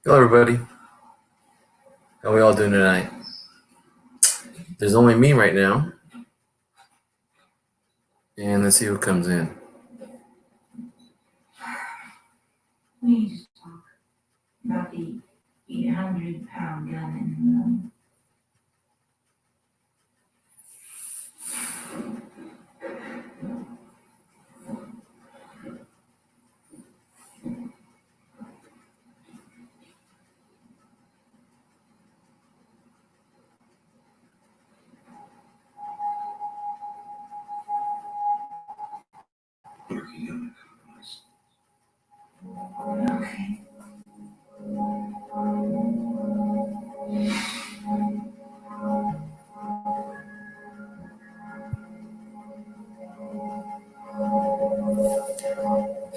Hello, everybody. How are we all doing tonight? There's only me right now. And let's see who comes in. We need to talk about the 800-pound gun in the room. Okay.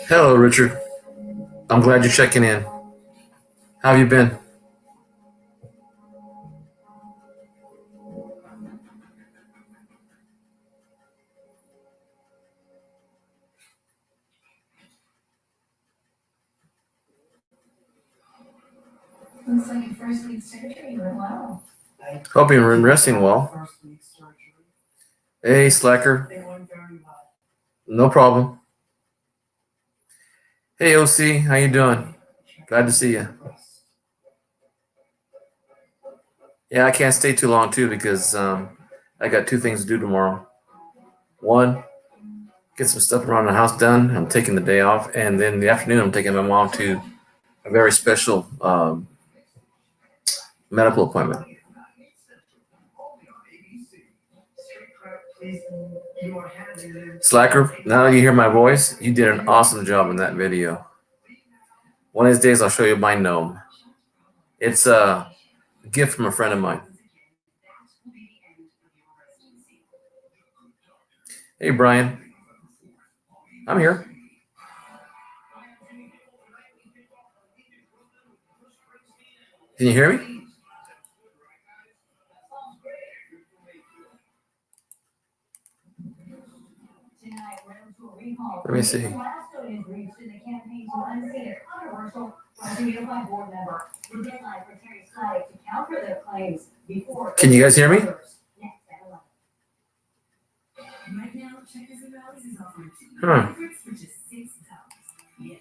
Hello, Richard. I'm glad you're checking in. How have you been? Looks like your first week surgery went well. Hope you're resting well. Hey, Slacker. No problem. Hey, OC. How you doing? Glad to see you. Yeah, I can't stay too long, too, because I got two things to do tomorrow. One, get some stuff around the house done. I'm taking the day off. And then in the afternoon, I'm taking my mom to a very special medical appointment. Slacker, now that you hear my voice, you did an awesome job in that video. One of these days, I'll show you my gnome. It's a gift from a friend of mine. Hey, Brian. I'm here. Can you hear me? Let me see. Can you guys hear me? Huh.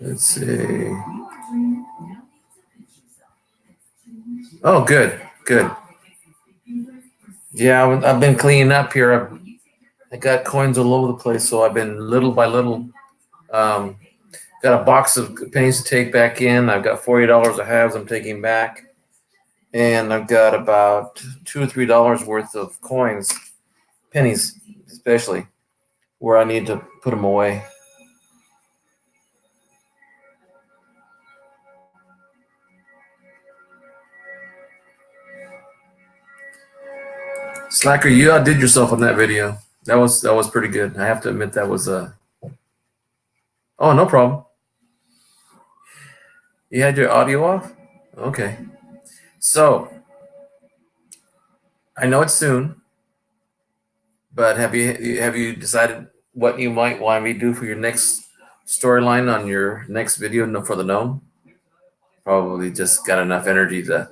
Let's see. Oh, good, good. Yeah, I've been cleaning up here. I got coins all over the place, so I've been little by little. Got a box of pennies to take back in. I've got $40 of halves I'm taking back, and I've got about $2 or $3 worth of coins, pennies especially, where I need to put them away. Slacker, you outdid yourself on that video. That was pretty good. I have to admit that was Oh, no problem. You had your audio off? Okay. So I know it's soon, but have you decided what you might want me to do for your next storyline on your next video for the gnome? Probably just got enough energy to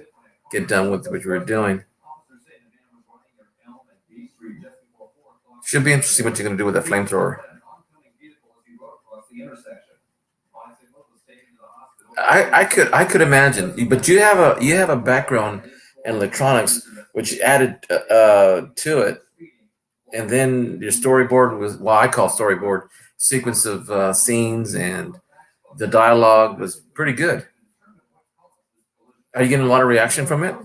get done with what you were doing. Should be interesting what you're gonna do with that flamethrower. I could imagine, but you have a background in electronics, which added to it, and then your storyboard was, well, I call storyboard, sequence of scenes, and the dialogue was pretty good. Are you getting a lot of reaction from it?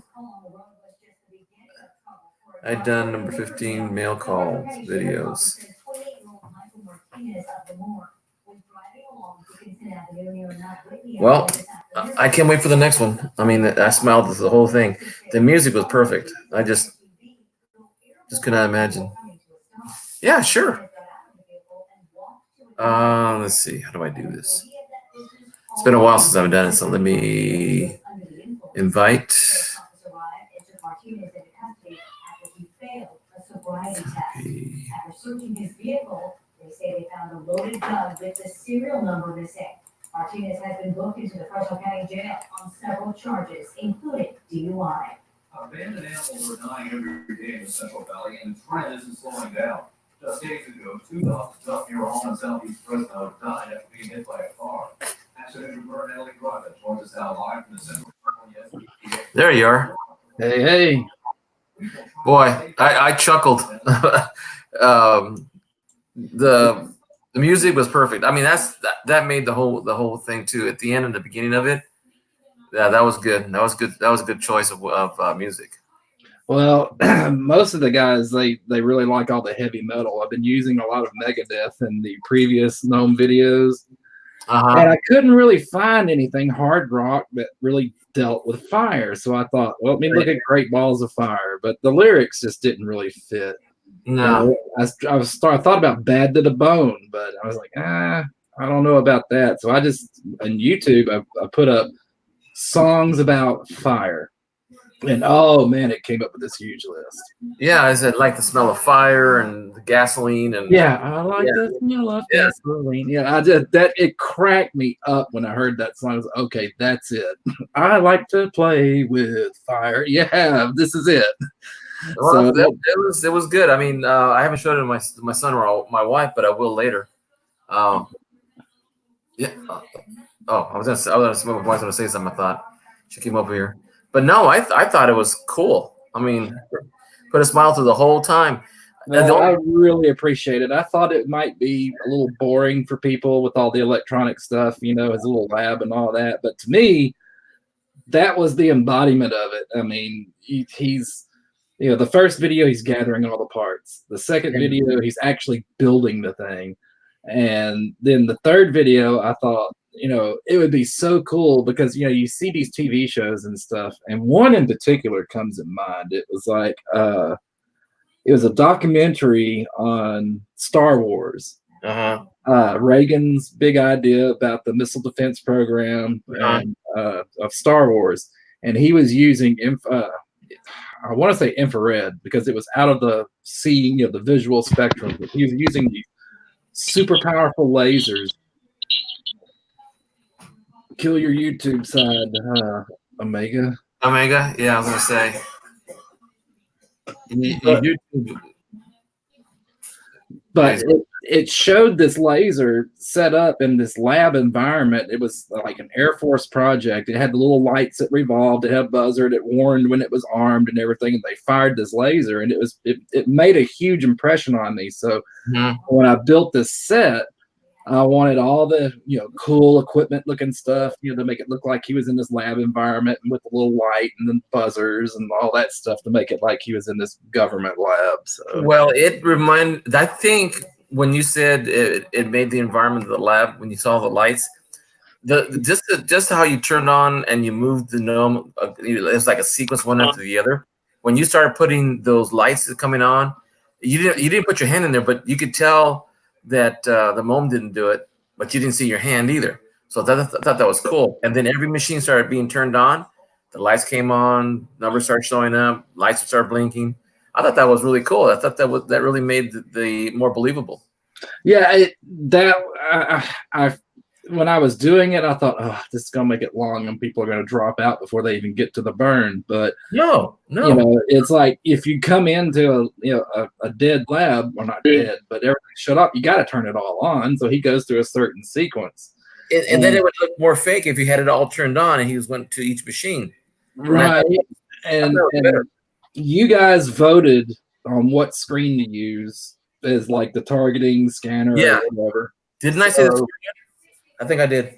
I've done number 15 mail calls videos. Well, I can't wait for the next one. I mean, I smiled the whole thing. The music was perfect. I just could not imagine. Yeah, sure. Let's see. How do I do this? It's been a while since I've done it, so let me invite. After searching his vehicle, they say they found a loaded gun with the serial number missing. Martinez has been booked into the Fresno County Jail on several charges, including DUI. Abandoned animals are dying every day in the Central Valley, and the trend isn't slowing down. Just days ago, 2 dogs stuck near a home in southeast Fresno died after being hit by a car. Accident reporter Natalie Crockett joins us now live from the Central Valley. There you are. Hey. Boy, I chuckled. The music was perfect. I mean, that made the whole thing too. At the end and the beginning of it, yeah, that was good. That was good. That was a good choice of music. Well, most of the guys they really like all the heavy metal. I've been using a lot of Megadeth in the previous Gnome videos, and I couldn't really find anything hard rock that really dealt with fire. So I thought, well, let me look at Great Balls of Fire, but the lyrics just didn't really fit. No, I thought about Bad to the Bone, but I was like, I don't know about that. So I just on YouTube I put up songs about fire, and oh man, it came up with this huge list. Yeah, I said like the smell of fire and the gasoline and Yeah, I like the smell of gasoline. Yeah, it cracked me up when I heard that song. I was like, okay, that's it. I like to play with fire. Yeah, this is it. Well, it was good. I mean, I haven't showed it to my son or my wife, but I will later. Yeah. I was gonna say something. I thought she came over here, but no, I thought it was cool. I mean, put a smile through the whole time. I really appreciate it. I thought it might be a little boring for people with all the electronic stuff, his little lab and all that. But to me, that was the embodiment of it. I mean, he's, the first video, he's gathering all the parts. The second video, he's actually building the thing. And then the third video, I thought, it would be so cool because, you see these TV shows and stuff. And one in particular comes in mind. It was like, it was a documentary on Star Wars. Reagan's big idea about the missile defense program and, of Star Wars. And he was using, I want to say infrared because it was out of the seeing, the visual spectrum. But he was using these super powerful lasers. Kill your YouTube side, Omega. Omega, yeah, I was gonna say. YouTube. But it showed this laser set up in this lab environment. It was like an Air Force project. It had the little lights that revolved. It had a buzzer that warned when it was armed and everything. And they fired this laser, and it made a huge impression on me. So when I built this set, I wanted all the cool equipment looking stuff, to make it look like he was in this lab environment with the little light and the buzzers and all that stuff to make it like he was in this government lab. So well, I think when you said it made the environment of the lab, when you saw the lights, just how you turned on and you moved the gnome, it's like a sequence one after the other. When you started putting those lights coming on, you didn't put your hand in there, but you could tell that the gnome didn't do it, but you didn't see your hand either. So I thought that was cool. And then every machine started being turned on, the lights came on, numbers started showing up, lights started blinking. I thought that was really cool. I thought that really made the more believable. Yeah, when I was doing it, I thought, this is gonna make it long, and people are gonna drop out before they even get to the burn. But no, it's like if you come into a dead lab, or not dead, but everything shut up, you got to turn it all on. So he goes through a certain sequence, and then it would look more fake if you had it all turned on and he went to each machine. Right, and you guys voted on what screen to use as like the targeting scanner or whatever. Didn't I say that? I think I did.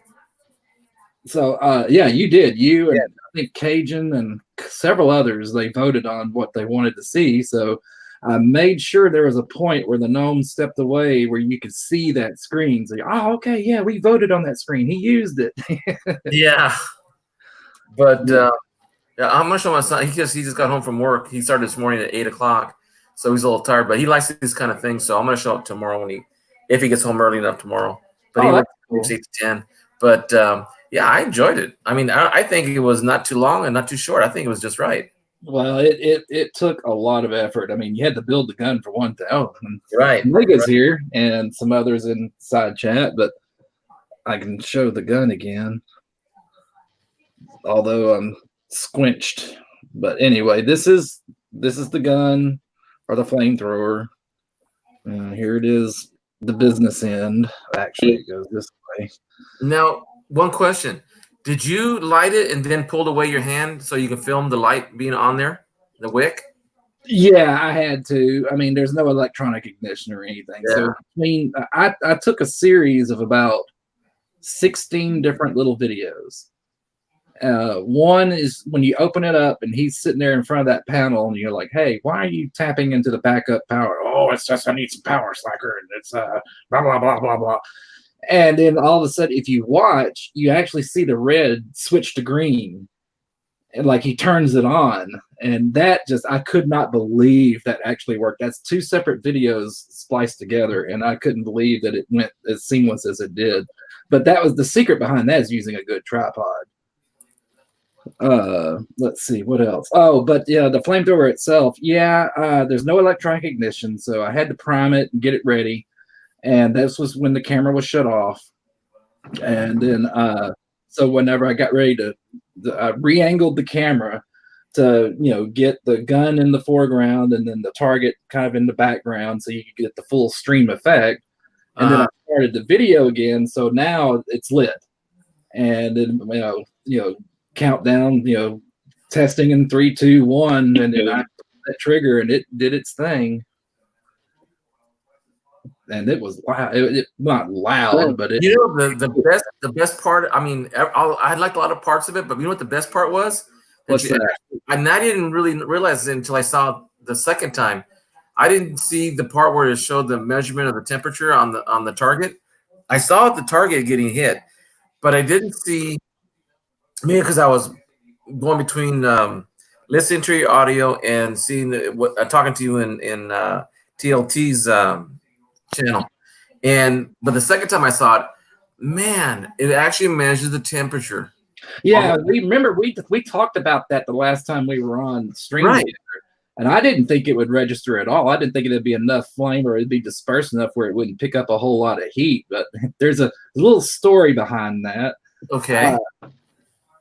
So, you did. You and I think Cajun and several others, they voted on what they wanted to see. So I made sure there was a point where the gnome stepped away where you could see that screen. So, okay, yeah, we voted on that screen. He used it. Yeah. But I'm going to show my son. He just got home from work. He started this morning at 8 o'clock. So he's a little tired, but he likes these kind of things. So I'm going to show up tomorrow if he gets home early enough tomorrow. But he works 8 to 10. But I enjoyed it. I mean, I think it was not too long and not too short. I think it was just right. Well, it took a lot of effort. I mean, you had to build the gun for 1,000. Right. Mega's here and some others inside chat, but I can show the gun again, although I'm squinched. But anyway, this is the gun or the flamethrower. Here it is, the business end. Actually, it goes this way. Now, one question: did you light it and then pulled away your hand so you can film the light being on there, the wick? Yeah, I had to. I mean, there's no electronic ignition or anything. Yeah. So I mean, I took a series of about 16 different little videos. One is when you open it up and he's sitting there in front of that panel and you're like, hey, why are you tapping into the backup power? Oh, it's just I need some power slacker and it's blah blah blah blah blah. And then all of a sudden, if you watch, you actually see the red switch to green. And like he turns it on. And that just, I could not believe that actually worked. That's two separate videos spliced together. And I couldn't believe that it went as seamless as it did. But that was the secret behind that, is using a good tripod. Let's see what else. Oh, but yeah, the flamethrower itself. Yeah, there's no electronic ignition. So I had to prime it and get it ready. And this was when the camera was shut off. And then, so whenever I got ready to, I re-angled the camera to, get the gun in the foreground and then the target kind of in the background so you could get the full stream effect. And then I started the video again. So now it's lit. And then, countdown, testing in 3, 2, 1. And then I put that trigger and it did its thing. And it was loud. It not loud, but it. The best part. I mean, I liked a lot of parts of it, but you know what the best part was? What's that? And I didn't really realize it until I saw the second time. I didn't see the part where it showed the measurement of the temperature on the target. I saw the target getting hit, but I didn't see. Maybe because I was going between listening to your audio and seeing talking to you in TLT's channel, but the second time I saw it, man, it actually measures the temperature. Yeah, we talked about that the last time we were on stream Right. together, and I didn't think it would register at all. I didn't think it'd be enough flame or it'd be dispersed enough where it wouldn't pick up a whole lot of heat. But there's a little story behind that. Okay.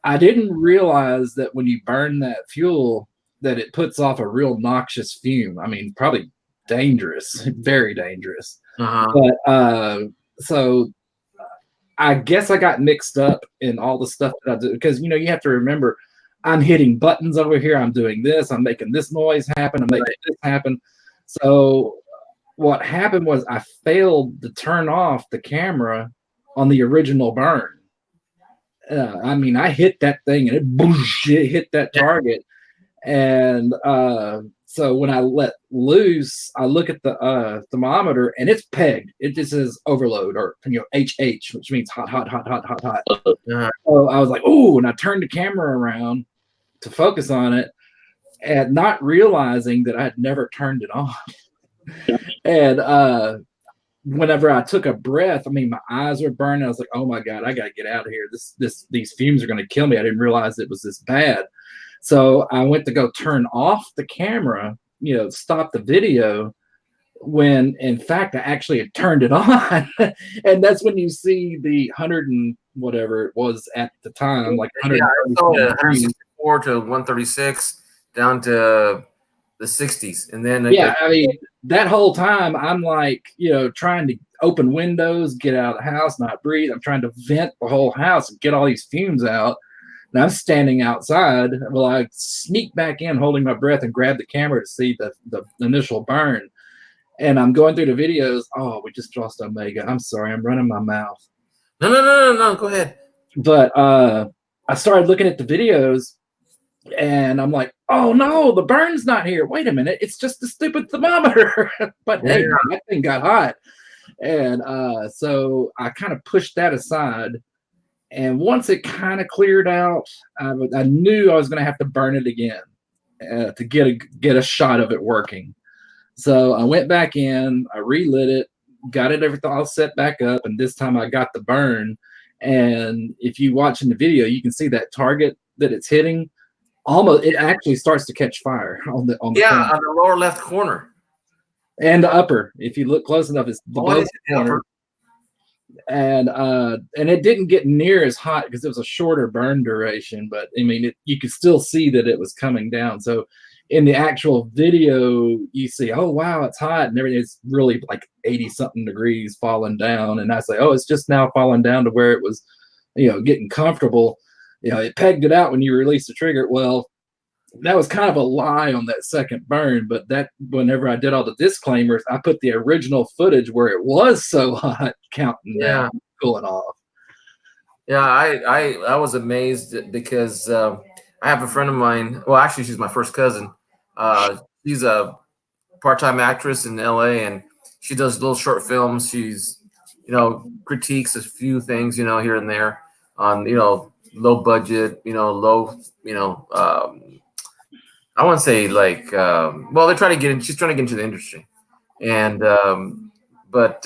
I didn't realize that when you burn that fuel, that it puts off a real noxious fume. I mean, probably dangerous, very dangerous. But so I guess I got mixed up in all the stuff that I do, because you have to remember, I'm hitting buttons over here, I'm doing this, I'm making this noise happen, I'm making this happen. So what happened was I failed to turn off the camera on the original burn. I mean, I hit that thing and it hit that target. And so when I let loose, I look at the thermometer and it's pegged. It just says overload, or HH, which means hot, hot, hot, hot, hot, hot. So I was like, oh, and I turned the camera around to focus on it, and not realizing that I had never turned it on. And whenever I took a breath, I mean, my eyes were burning. I was like, oh my God, I got to get out of here. These fumes are going to kill me. I didn't realize it was this bad. So I went to go turn off the camera, stop the video, when in fact I actually had turned it on. And that's when you see the 100 and whatever it was at the time, like 164 to 136 down to the 60s. And then I mean, that whole time I'm like, trying to open windows, get out of the house, not breathe. I'm trying to vent the whole house and get all these fumes out. And I'm standing outside. Well, I sneak back in holding my breath and grab the camera to see the initial burn. And I'm going through the videos. Oh, we just lost Omega. I'm sorry. I'm running my mouth. No. Go ahead. But I started looking at the videos and I'm like, oh no, the burn's not here. Wait a minute. It's just the stupid thermometer. But hey, that thing got hot. And so I kind of pushed that aside. And once it kind of cleared out, I knew I was going to have to burn it again to get a shot of it working. So I went back in, I relit it, got it everything all set back up, and this time I got the burn. And if you watch in the video, you can see that target that it's hitting. It actually starts to catch fire on the on the lower left corner and the upper. If you look close enough, it's the corner. and it didn't get near as hot because it was a shorter burn duration. But I mean, you could still see that it was coming down. So in the actual video, you see, oh wow, it's hot, and everything's really like 80 something degrees falling down. And I say, oh, it's just now falling down to where it was, getting comfortable. It pegged it out when you release the trigger. Well, that was kind of a lie on that second burn, but that whenever I did all the disclaimers, I put the original footage where it was so hot, counting down, cooling off. Yeah, I was amazed because I have a friend of mine. Well, actually, she's my first cousin. She's a part-time actress in LA, and she does little short films. She's, critiques a few things, here and there on, low budget, low, I want to say like, well, they're trying to get in. She's trying to get into the industry, and but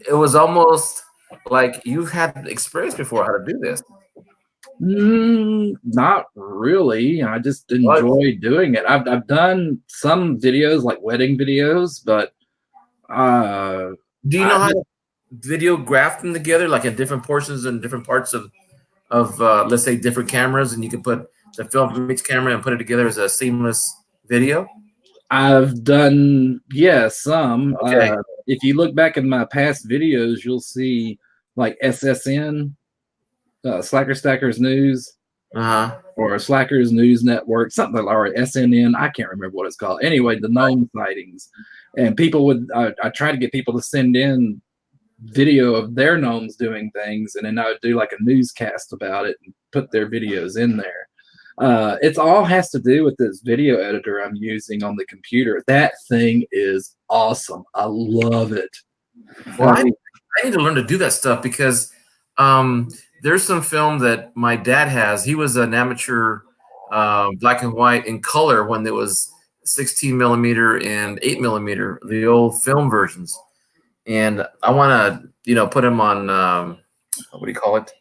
it was almost like you've had experience before how to do this. Not really. I just enjoy doing it. I've done some videos like wedding videos, but do you know how to video graph them together, like in different portions and different parts of let's say different cameras, and you can put the film from each camera and put it together as a seamless video? I've done, some. Okay. If you look back in my past videos, you'll see like SSN, Slacker Stackers News, or Slackers News Network, something like, or SNN. I can't remember what it's called. Anyway, the gnome sightings, and people would. I try to get people to send in video of their gnomes doing things, and then I would do like a newscast about it and put their videos in there. It's all has to do with this video editor I'm using on the computer. That thing is awesome. I love it. Well, I need to learn to do that stuff because there's some film that my dad has. He was an amateur black and white in color when there was 16 millimeter and 8 millimeter, the old film versions. And I want to, put him on, what do you call it?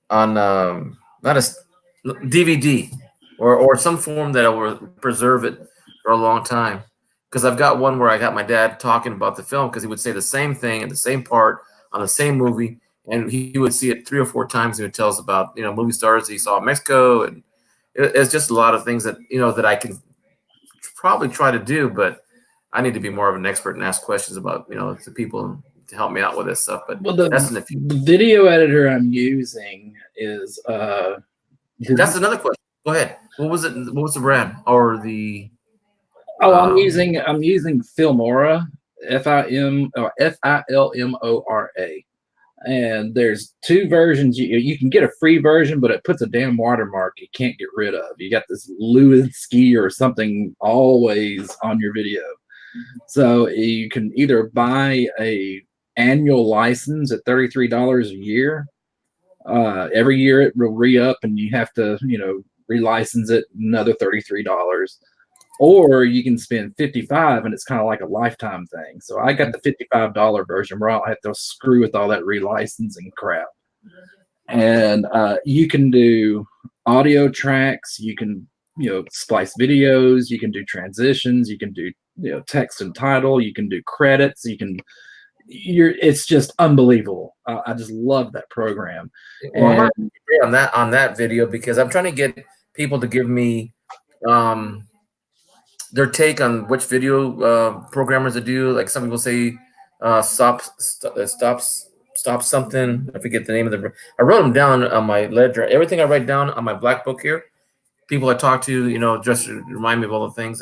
On not a DVD or some form that will preserve it for a long time. Because I've got one where I got my dad talking about the film because he would say the same thing in the same part on the same movie. And he would see it 3 or 4 times. He would tell us about, movie stars that he saw in Mexico. And it's just a lot of things that, that I can probably try to do, but I need to be more of an expert and ask questions about, to people to help me out with this stuff. But that's in the future. The video editor I'm using is that's another question. Go ahead. What was it? What was the brand or the? I'm using Filmora, Filmora, and there's 2 versions. You can get a free version, but it puts a damn watermark you can't get rid of. You got this Lewinsky or something always on your video. So you can either buy a annual license at $33 a year. Every year it will re-up and you have to, relicense it another $33. Or you can spend $55 and it's kind of like a lifetime thing. So I got the $55 version where I don't have to screw with all that relicensing crap. And you can do audio tracks, you can, splice videos, you can do transitions, you can do text and title, you can do credits, it's just unbelievable. I just love that program. Well, on that video because I'm trying to get people to give me their take on which video programmers to do. Like some people say stop something. I forget the name of I wrote them down on my ledger. Everything I write down on my black book here, people I talk to, just to remind me of all the things.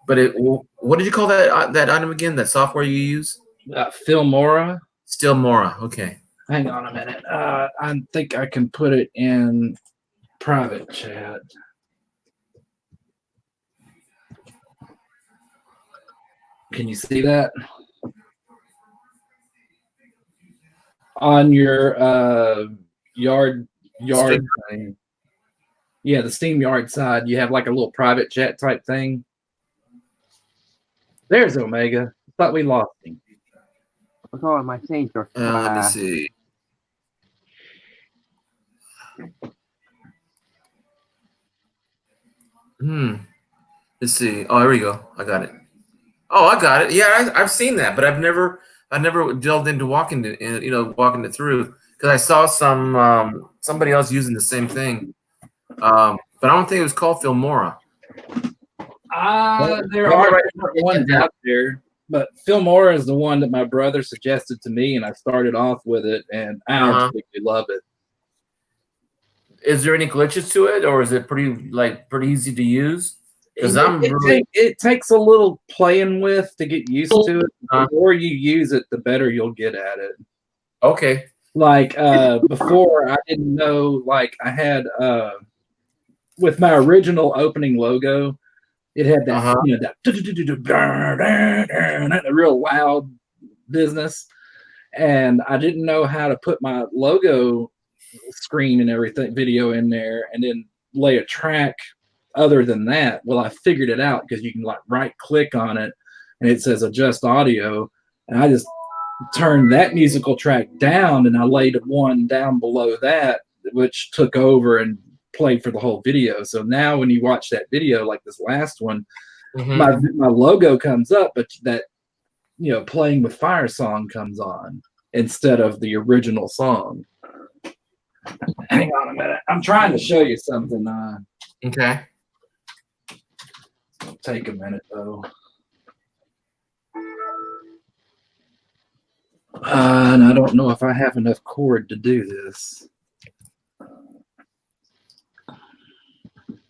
But what did you call that item again? That software you use? Filmora. Filmora. Okay. Hang on a minute. I think I can put it in private chat. Can you see that? On your yard thing. Yeah, the SteamYard side, you have like a little private chat type thing. There's Omega. Thought we lost him. What's on my sensor? Let me see. Let's see. Oh, here we go. I got it. Oh, I got it. Yeah, I've seen that, but I've never I never delved into walking it, walking it through because I saw somebody else using the same thing. But I don't think it was called Filmora. There are different ones out there, but Filmora is the one that my brother suggested to me, and I started off with it, and I absolutely love it. Is there any glitches to it, or is it pretty easy to use? Because it takes a little playing with to get used to it. The more you use it, the better you'll get at it. Okay. Like before, I didn't know. Like I had with my original opening logo, it had that that real loud business, and I didn't know how to put my logo screen and everything, video in there, and then lay a track. Other than that, well, I figured it out because you can like right click on it and it says adjust audio, and I just turned that musical track down and I laid one down below that, which took over and played for the whole video. So now when you watch that video, like this last one, my logo comes up, but that Playing with Fire song comes on instead of the original song. Hang on a minute, I'm trying to show you something. Okay. It'll take a minute though. And I don't know if I have enough cord to do this.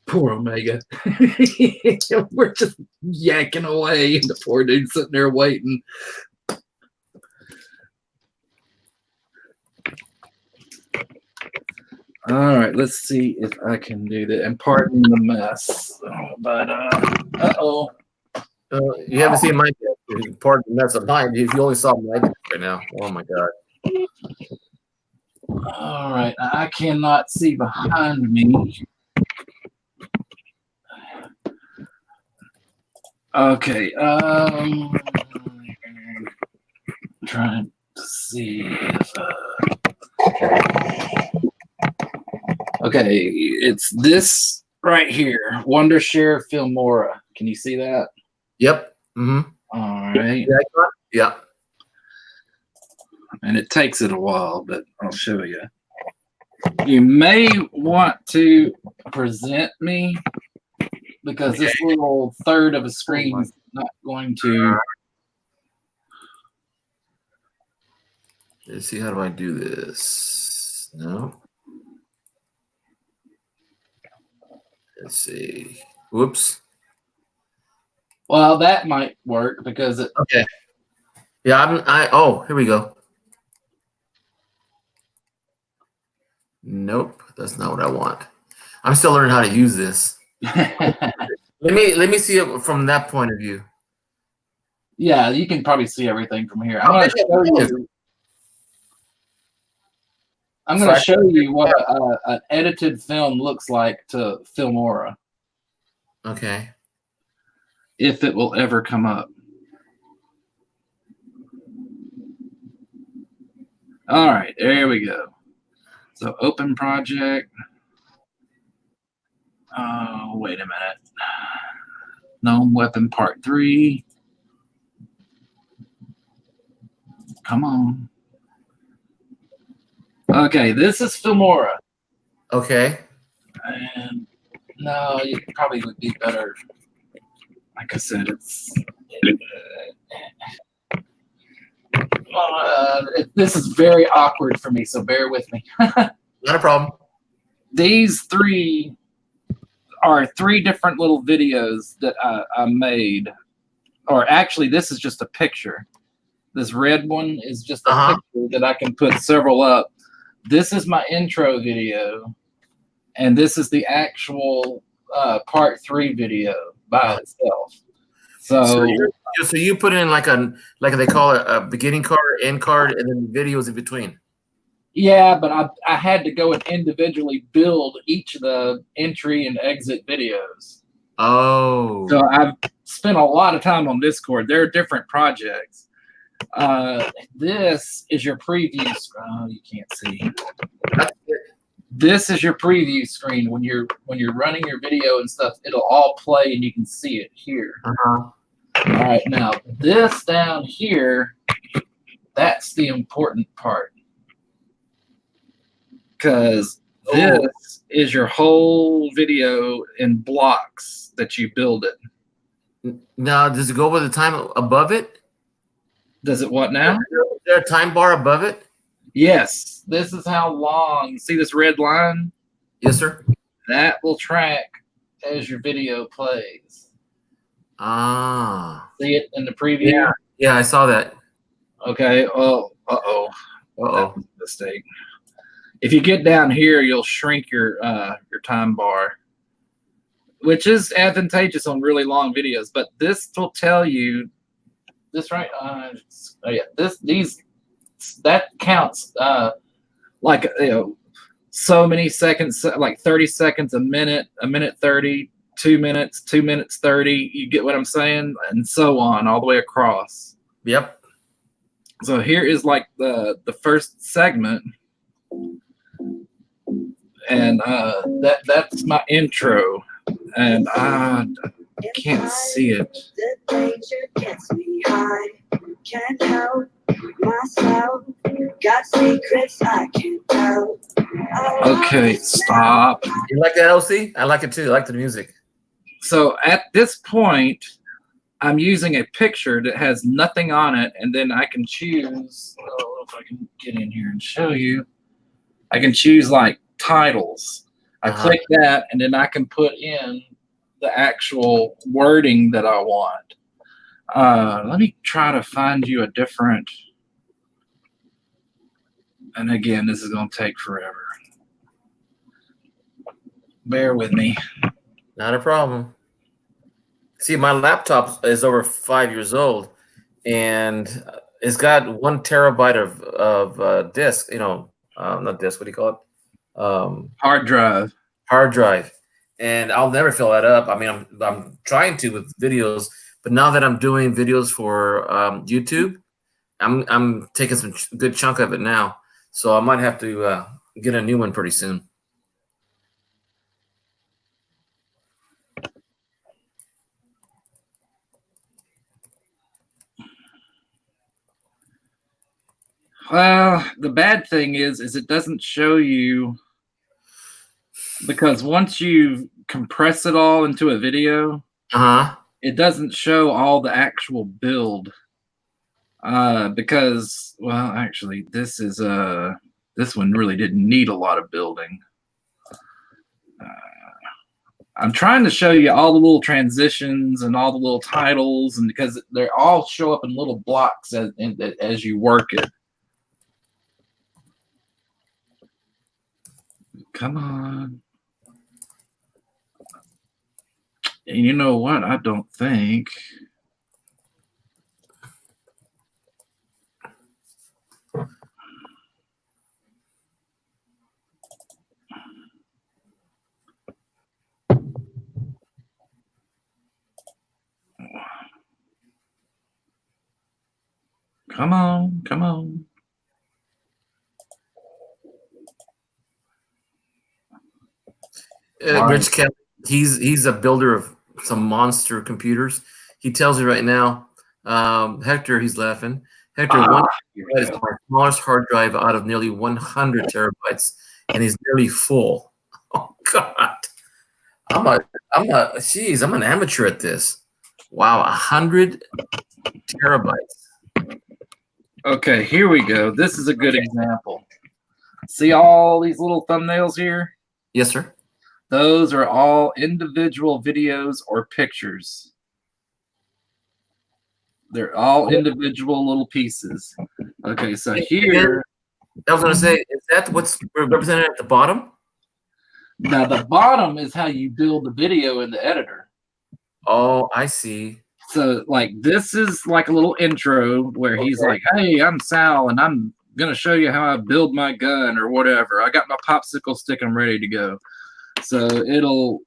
Poor Omega. We're just yanking away, and the poor dude's sitting there waiting. All right, let's see if I can do that. And pardon the mess, but you haven't seen my pardon the mess of mine. If you only saw my right now, oh my god. All right, I cannot see behind me. Okay, trying to see if. Okay, it's this right here, Wondershare Filmora. Can you see that? Yep. Mm-hmm. All right. Yeah. And it takes it a while, but I'll show you. You may want to present me because this little third of a screen is not going to. Let's see, how do I do this? No. Let's see. Whoops. Well, that might work because it. Okay. Yeah, oh, here we go. Nope, that's not what I want. I'm still learning how to use this. Let me see it from that point of view. Yeah, you can probably see everything from here. I'm going to show you what an edited film looks like to Filmora. Okay. If it will ever come up. All right, there we go. So open project. Oh, wait a minute. Gnome Weapon Part 3. Come on. Okay, this is Filmora. Okay. And no, you probably would be better. Like I said, this is very awkward for me, so bear with me. Not a problem. These three are three different little videos that I made. Or actually, this is just a picture. This red one is just a picture that I can put several up. This is my intro video, and this is the actual part 3 video by itself. So you put in like they call it a beginning card, end card, and then videos in between. Yeah, but I had to go and individually build each of the entry and exit videos. Oh. So I've spent a lot of time on Discord. There are different projects. This is your preview. Oh, you can't see. This is your preview screen. When you're running your video and stuff, it'll all play and you can see it here. All right, now this down here That's the important part. Because this is your whole video in blocks that you build it. Now, does it go with the time above it? Does it what now? Is there a time bar above it? Yes. This is how long. See this red line? Yes, sir. That will track as your video plays. Ah. See it in the preview? Yeah. Yeah, I saw that. Okay. Oh, uh-oh. Uh-oh. That was a mistake. If you get down here, you'll shrink your time bar, which is advantageous on really long videos. But this will tell you this right. Oh yeah, that counts like so many seconds, like 30 seconds, a minute 30, 2 minutes, 2 minutes 30. You get what I'm saying, and so on all the way across. Yep. So here is like the first segment. And that's my intro, and I can't see it. Gets me high. Can't help myself. Got secrets I can't tell. Okay, stop. You like that, LC? I like it too. I like the music. So at this point, I'm using a picture that has nothing on it, and then I can choose. Oh, if I can get in here and show you, I can choose like titles. I click that, and then I can put in the actual wording that I want. Let me try to find you a different. And again, this is going to take forever. Bear with me. Not a problem. See, my laptop is over 5 years old, and it's got 1 terabyte of disk. Not disk. What do you call it? Hard drive. Hard drive, and I'll never fill that up. I mean, I'm trying to with videos, but now that I'm doing videos for YouTube, I'm taking some good chunk of it now. So I might have to get a new one pretty soon. Well, the bad thing is it doesn't show you, because once you compress it all into a video, it doesn't show all the actual build. Because, well, actually, this one really didn't need a lot of building. I'm trying to show you all the little transitions and all the little titles, and because they all show up in little blocks as you work it. Come on. And you know what? I don't think. Come on, come on. Rich Kelly, he's a builder of some monster computers. He tells me right now, Hector, he's laughing. Hector, 1 terabyte is my smallest hard drive out of nearly 100 terabytes, and he's nearly full. Oh God, I'm an amateur at this. Wow, 100 terabytes. Okay, here we go. This is a good example. See all these little thumbnails here? Yes, sir. Those are all individual videos or pictures. They're all individual little pieces. Okay, so here. I was going to say, is that what's represented at the bottom? Now, the bottom is how you build the video in the editor. Oh, I see. So, like, this is like a little intro where he's like, hey, I'm Sal, and I'm going to show you how I build my gun or whatever. I got my popsicle stick. I'm ready to go. So it'll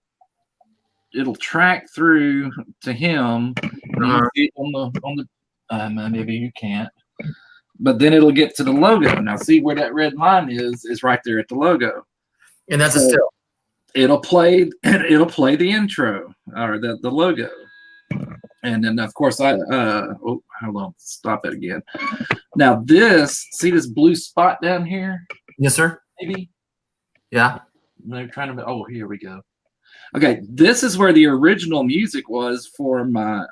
track through to him. You see it on the maybe you can't, but then it'll get to the logo. Now see where that red line is right there at the logo, and that's a still. It'll play the intro or the logo, and then of course hold on, stop it again. Now see this blue spot down here, Yes, sir. maybe? Yeah. They're trying to. Oh, here we go. Okay, this is where the original music was for my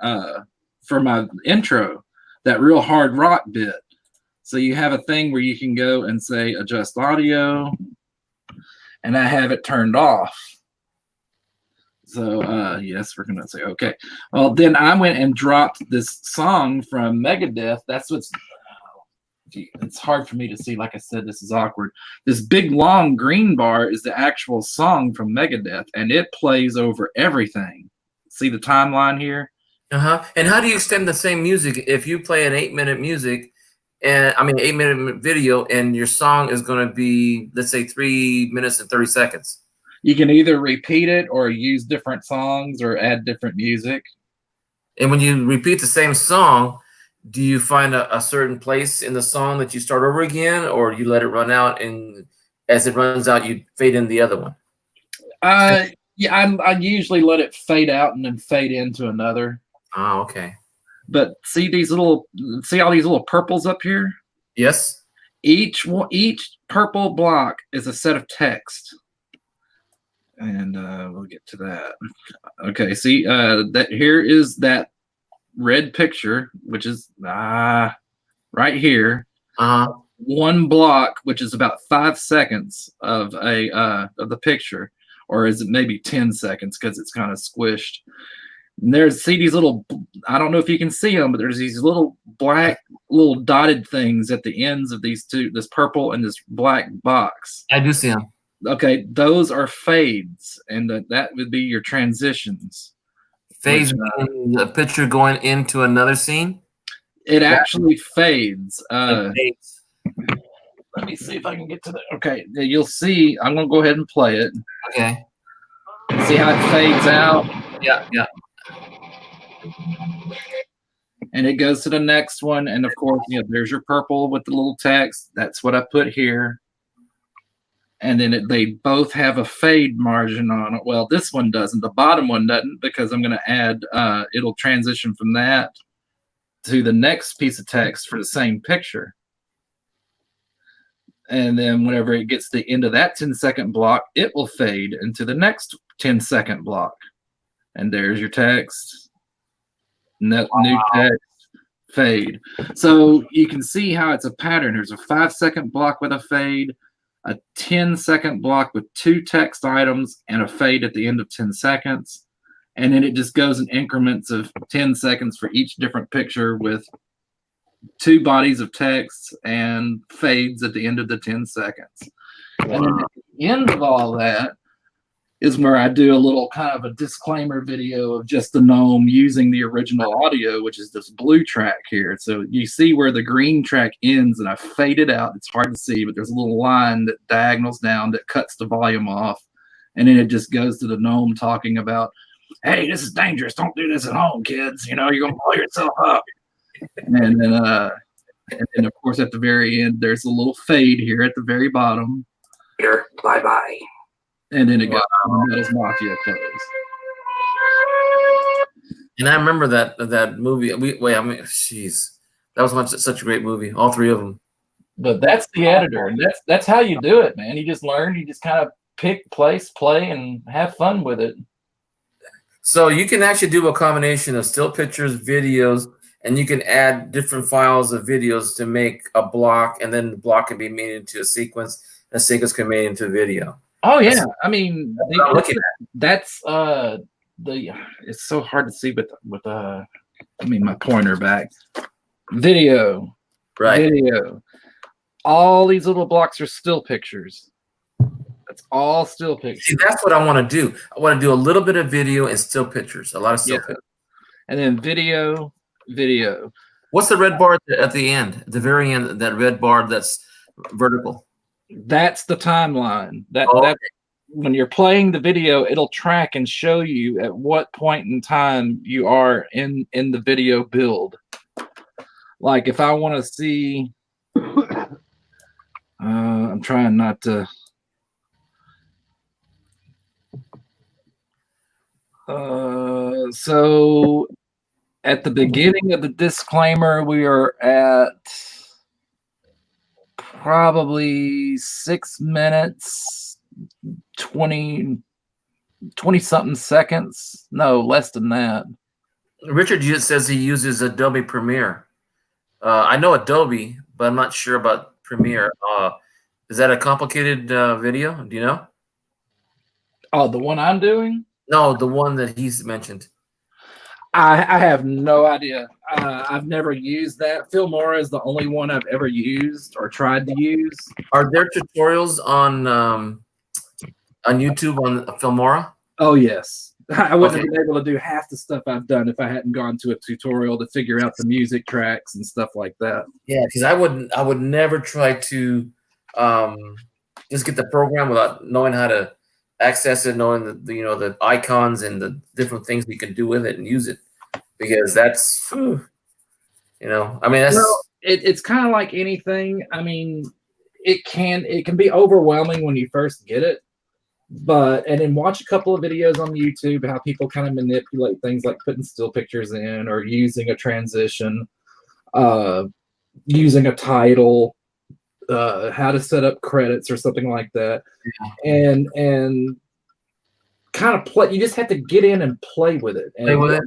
intro, that real hard rock bit. So you have a thing where you can go and say adjust audio, and I have it turned off. So yes, we're gonna say okay. Well, then I went and dropped this song from Megadeth. That's what's. It's hard for me to see. Like I said, this is awkward. This big long green bar is the actual song from Megadeth, and it plays over everything. See the timeline here? Uh-huh. And how do you extend the same music if you play an 8-minute music and 8-minute video and your song is going to be, let's say, 3 minutes and 30 seconds? You can either repeat it or use different songs or add different music. And when you repeat the same song, do you find a certain place in the song that you start over again, or you let it run out, and as it runs out, you fade in the other one? Yeah, I usually let it fade out and then fade into another. Oh, okay. But see all these little purples up here? Yes. Each purple block is a set of text. And we'll get to that. Okay, see that here is that red picture, which is right here. One block, which is about 5 seconds of the picture, or is it maybe 10 seconds because it's kind of squished. And see these little, I don't know if you can see them, but there's these little black little dotted things at the ends of these two, this purple and this black box. I do see them. Okay, those are fades, and that would be your transitions. Phase the picture going into another scene? It actually fades. It fades. Let me see if I can get to the. Okay, you'll see. I'm gonna go ahead and play it. Okay. See how it fades out? Yeah, yeah. And it goes to the next one, and of course, there's your purple with the little text. That's what I put here. And then they both have a fade margin on it. Well, this one doesn't. The bottom one doesn't, because I'm going to add, it'll transition from that to the next piece of text for the same picture. And then whenever it gets to the end of that 10-second block, it will fade into the next 10-second block. And there's your text. New text, fade. So you can see how it's a pattern. There's a 5-second block with a fade, a 10-second block with 2 text items, and a fade at the end of 10 seconds. And then it just goes in increments of 10 seconds for each different picture with 2 bodies of text and fades at the end of the 10 seconds. Wow. And then at the end of all that is where I do a little kind of a disclaimer video of just the gnome using the original audio, which is this blue track here. So you see where the green track ends, and I fade it out. It's hard to see, but there's a little line that diagonals down that cuts the volume off. And then it just goes to the gnome talking about, hey, this is dangerous. Don't do this at home, kids. You're going to blow yourself up. And then of course, at the very end, there's a little fade here at the very bottom. Here, bye-bye. And then it goes to the Metals Mafia close. And I remember that movie. Jeez, that was such a great movie. All 3 of them. But that's the editor, and that's how you do it, man. You just learn. You just kind of pick, place, play, and have fun with it. So you can actually do a combination of still pictures, videos, and you can add different files of videos to make a block, and then the block can be made into a sequence. And a sequence can be made into a video. Oh yeah, I mean, that's it's so hard to see with my pointer back. Video, right? Video. All these little blocks are still pictures. That's all still pictures. See, that's what I want to do. I want to do a little bit of video and still pictures. A lot of still pictures. And then video. What's the red bar at the end? At the very end, that red bar that's vertical. That's the timeline. That when you're playing the video, it'll track and show you at what point in time you are in the video build. Like if I want to see, I'm trying not to. So at the beginning of the disclaimer, we are at probably 6 minutes, 20 something seconds. No, less than that. Richard just says he uses Adobe Premiere. I know Adobe, but I'm not sure about Premiere. Is that a complicated video? Do you know? Oh, the one I'm doing? No, the one that he's mentioned. I have no idea. I've never used that. Filmora is the only one I've ever used or tried to use. Are there tutorials on YouTube on Filmora? Oh, yes. I wouldn't Okay. have been able to do half the stuff I've done if I hadn't gone to a tutorial to figure out the music tracks and stuff like that. Yeah, because I would never try to just get the program without knowing how to access it, knowing the icons and the different things we can do with it and use it, because that's I mean that's Well, it's kind of like anything. I mean, it can be overwhelming when you first get it, and then watch a couple of videos on YouTube how people kind of manipulate things like putting still pictures in or using a transition, using a title, how to set up credits or something like that, and kind of play. You just have to get in and play with it. And Play with it.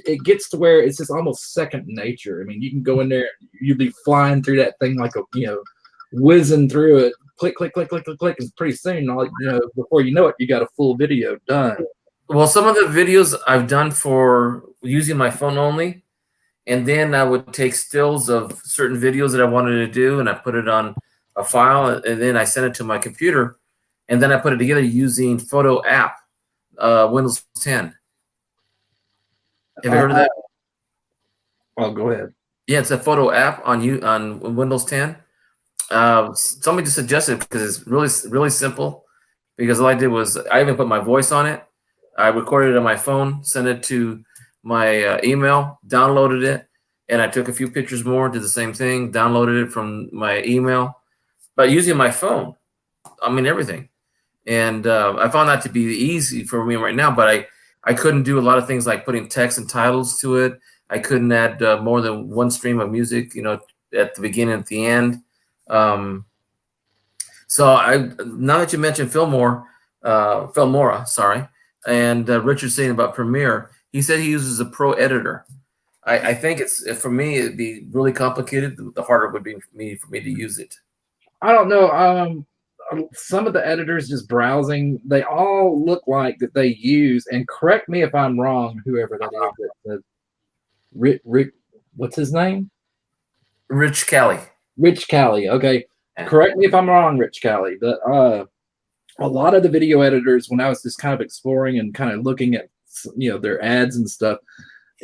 It gets to where it's just almost second nature. I mean, you can go in there, you'll be flying through that thing like whizzing through it, click, click, click, click, click, click, and pretty soon, before you know it, you got a full video done. Well, some of the videos I've done for using my phone only, and then I would take stills of certain videos that I wanted to do, and I put it on a file, and then I sent it to my computer, and then I put it together using Photo App, Windows 10. Have you heard of that? Oh, go ahead. Yeah, it's a photo app on Windows 10. Somebody just suggested it because it's really, really simple. Because all I did was I even put my voice on it. I recorded it on my phone, sent it to my email, downloaded it, and I took a few pictures more, did the same thing, downloaded it from my email, but using my phone. I mean, everything. And I found that to be easy for me right now, but I couldn't do a lot of things like putting text and titles to it. I couldn't add more than one stream of music, at the beginning and at the end. So now that you mentioned Filmora, sorry, and Richard's saying about Premiere, he said he uses a pro editor. I think for me, it'd be really complicated. The harder it would be for me to use it. I don't know. Some of the editors, just browsing, they all look like that they use, and correct me if I'm wrong, whoever that is. Rick, what's his name? Rich Cali. Rich Cali. Okay. Correct me if I'm wrong, Rich Cali. But a lot of the video editors, when I was just kind of exploring and kind of looking at their ads and stuff,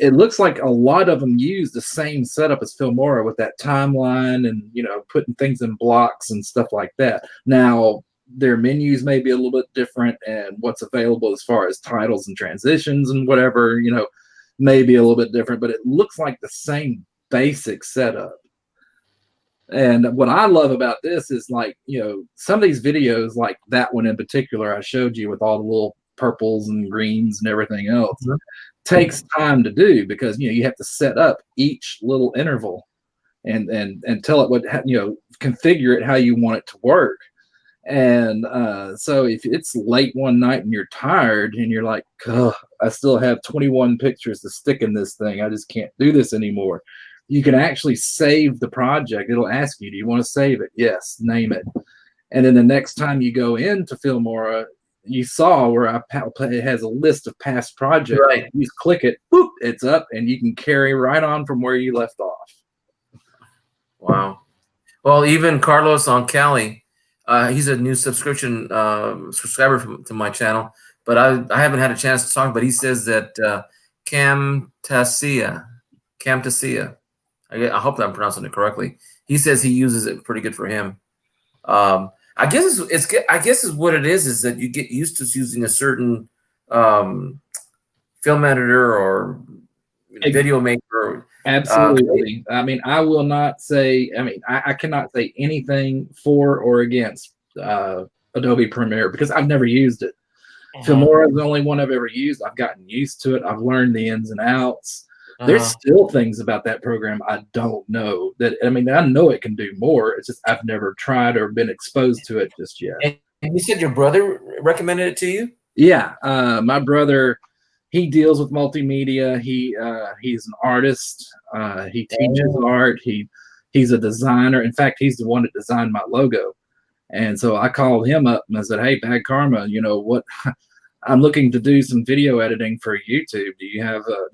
it looks like a lot of them use the same setup as Filmora with that timeline and putting things in blocks and stuff like that. Now their menus may be a little bit different, and what's available as far as titles and transitions and whatever may be a little bit different, but it looks like the same basic setup. And what I love about this is some of these videos, like that one in particular I showed you with all the little purples and greens and everything else, takes time to do, because you have to set up each little interval and tell it what configure it how you want it to work. And so if it's late one night and you're tired and you're like, I still have 21 pictures to stick in this thing, I just can't do this anymore, you can actually save the project. It'll ask you, do you want to save it? Yes, name it. And then the next time you go into Filmora, you saw where it has a list of past projects. Right. You just click it, boop, it's up, and you can carry right on from where you left off. Wow. Well, even Carlos on Cali, he's a new subscriber to my channel, but I haven't had a chance to talk. But he says that Camtasia, I hope I'm pronouncing it correctly. He says he uses it pretty good for him. I guess it's what it is that you get used to using a certain film editor or video maker. Absolutely. I mean, I will not say, I cannot say anything for or against Adobe Premiere because I've never used it. Filmora is the only one I've ever used. I've gotten used to it. I've learned the ins and outs. There's Uh-huh. still things about that program I don't know. I know it can do more. It's just I've never tried or been exposed to it just yet. And you said your brother recommended it to you? Yeah, my brother, he deals with multimedia. He's an artist. He teaches art. He's a designer. In fact, he's the one that designed my logo. And so I called him up and I said, "Hey, Bad Karma, you know what? I'm looking to do some video editing for YouTube. Do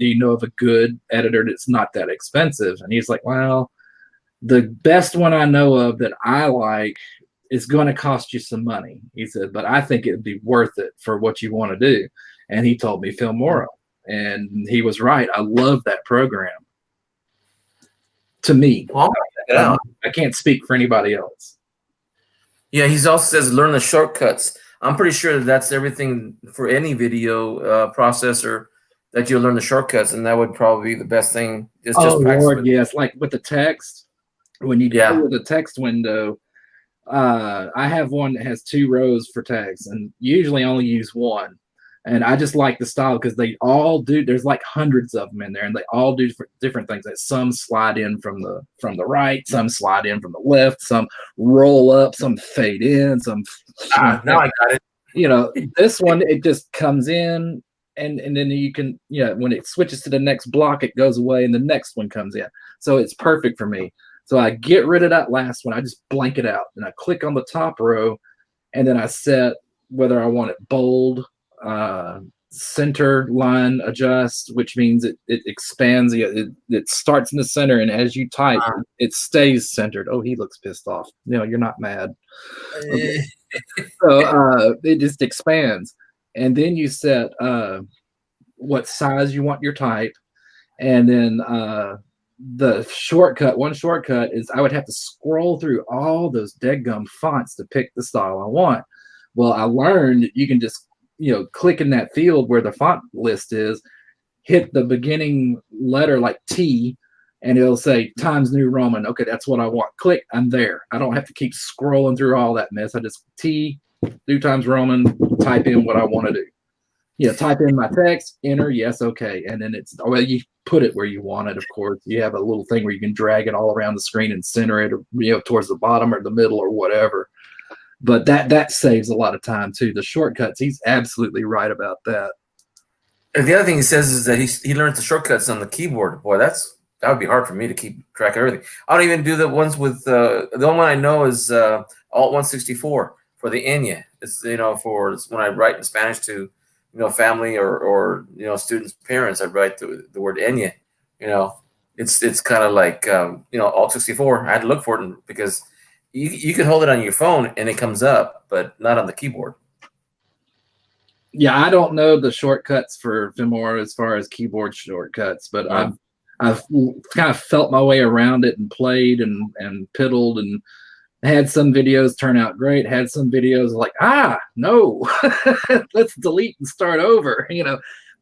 you know of a good editor that's not that expensive?" And he's like, "Well, the best one I know of that I like is going to cost you some money." He said, "But I think it'd be worth it for what you want to do." And he told me Filmora, and he was right. I love that program. To me, Well, check it out. I can't speak for anybody else. Yeah, he also says learn the shortcuts. I'm pretty sure that's everything for any video processor, that you'll learn the shortcuts, and that would probably be the best thing. It's just practice Lord, with it. yes. Like with the text, when you Yeah. deal with the text window, I have one that has 2 rows for text, and usually only use one. And I just like the style because they all do. There's like hundreds of them in there, and they all do different things. Like some slide in from the right, some slide in from the left, some roll up, some fade in, some. Now I got it. You know, this one, it just comes in, and then you can, when it switches to the next block, it goes away, and the next one comes in. So it's perfect for me. So I get rid of that last one. I just blank it out, and I click on the top row, and then I set whether I want it bold, center line adjust, which means it expands. It starts in the center, and as you type, it stays centered. Oh, he looks pissed off. No, you're not mad. Okay. So it just expands, and then you set what size you want your type, and then one shortcut is I would have to scroll through all those deadgum fonts to pick the style I want. Well, I learned you can just click in that field where the font list is, hit the beginning letter like T, and it'll say Times New Roman. Okay, that's what I want. Click, I'm there. I don't have to keep scrolling through all that mess. I just T, do Times Roman, type in what I want to do. Type in my text, enter, yes, okay. And then you put it where you want it, of course. You have a little thing where you can drag it all around the screen and center it, or, towards the bottom or the middle or whatever. But that saves a lot of time too. The shortcuts, he's absolutely right about that. And the other thing he says is that he learns the shortcuts on the keyboard. Boy, that would be hard for me to keep track of everything. I don't even do the ones with the only one I know is Alt 164 for the Enya. It's for when I write in Spanish to family or students' parents, I write the word Enya. It's kind of like Alt 64. I had to look for it because you can hold it on your phone and it comes up, but not on the keyboard. Yeah, I don't know the shortcuts for Filmora as far as keyboard shortcuts, but I've kind of felt my way around it and played and piddled and had some videos turn out great. Had some videos like, no, let's delete and start over,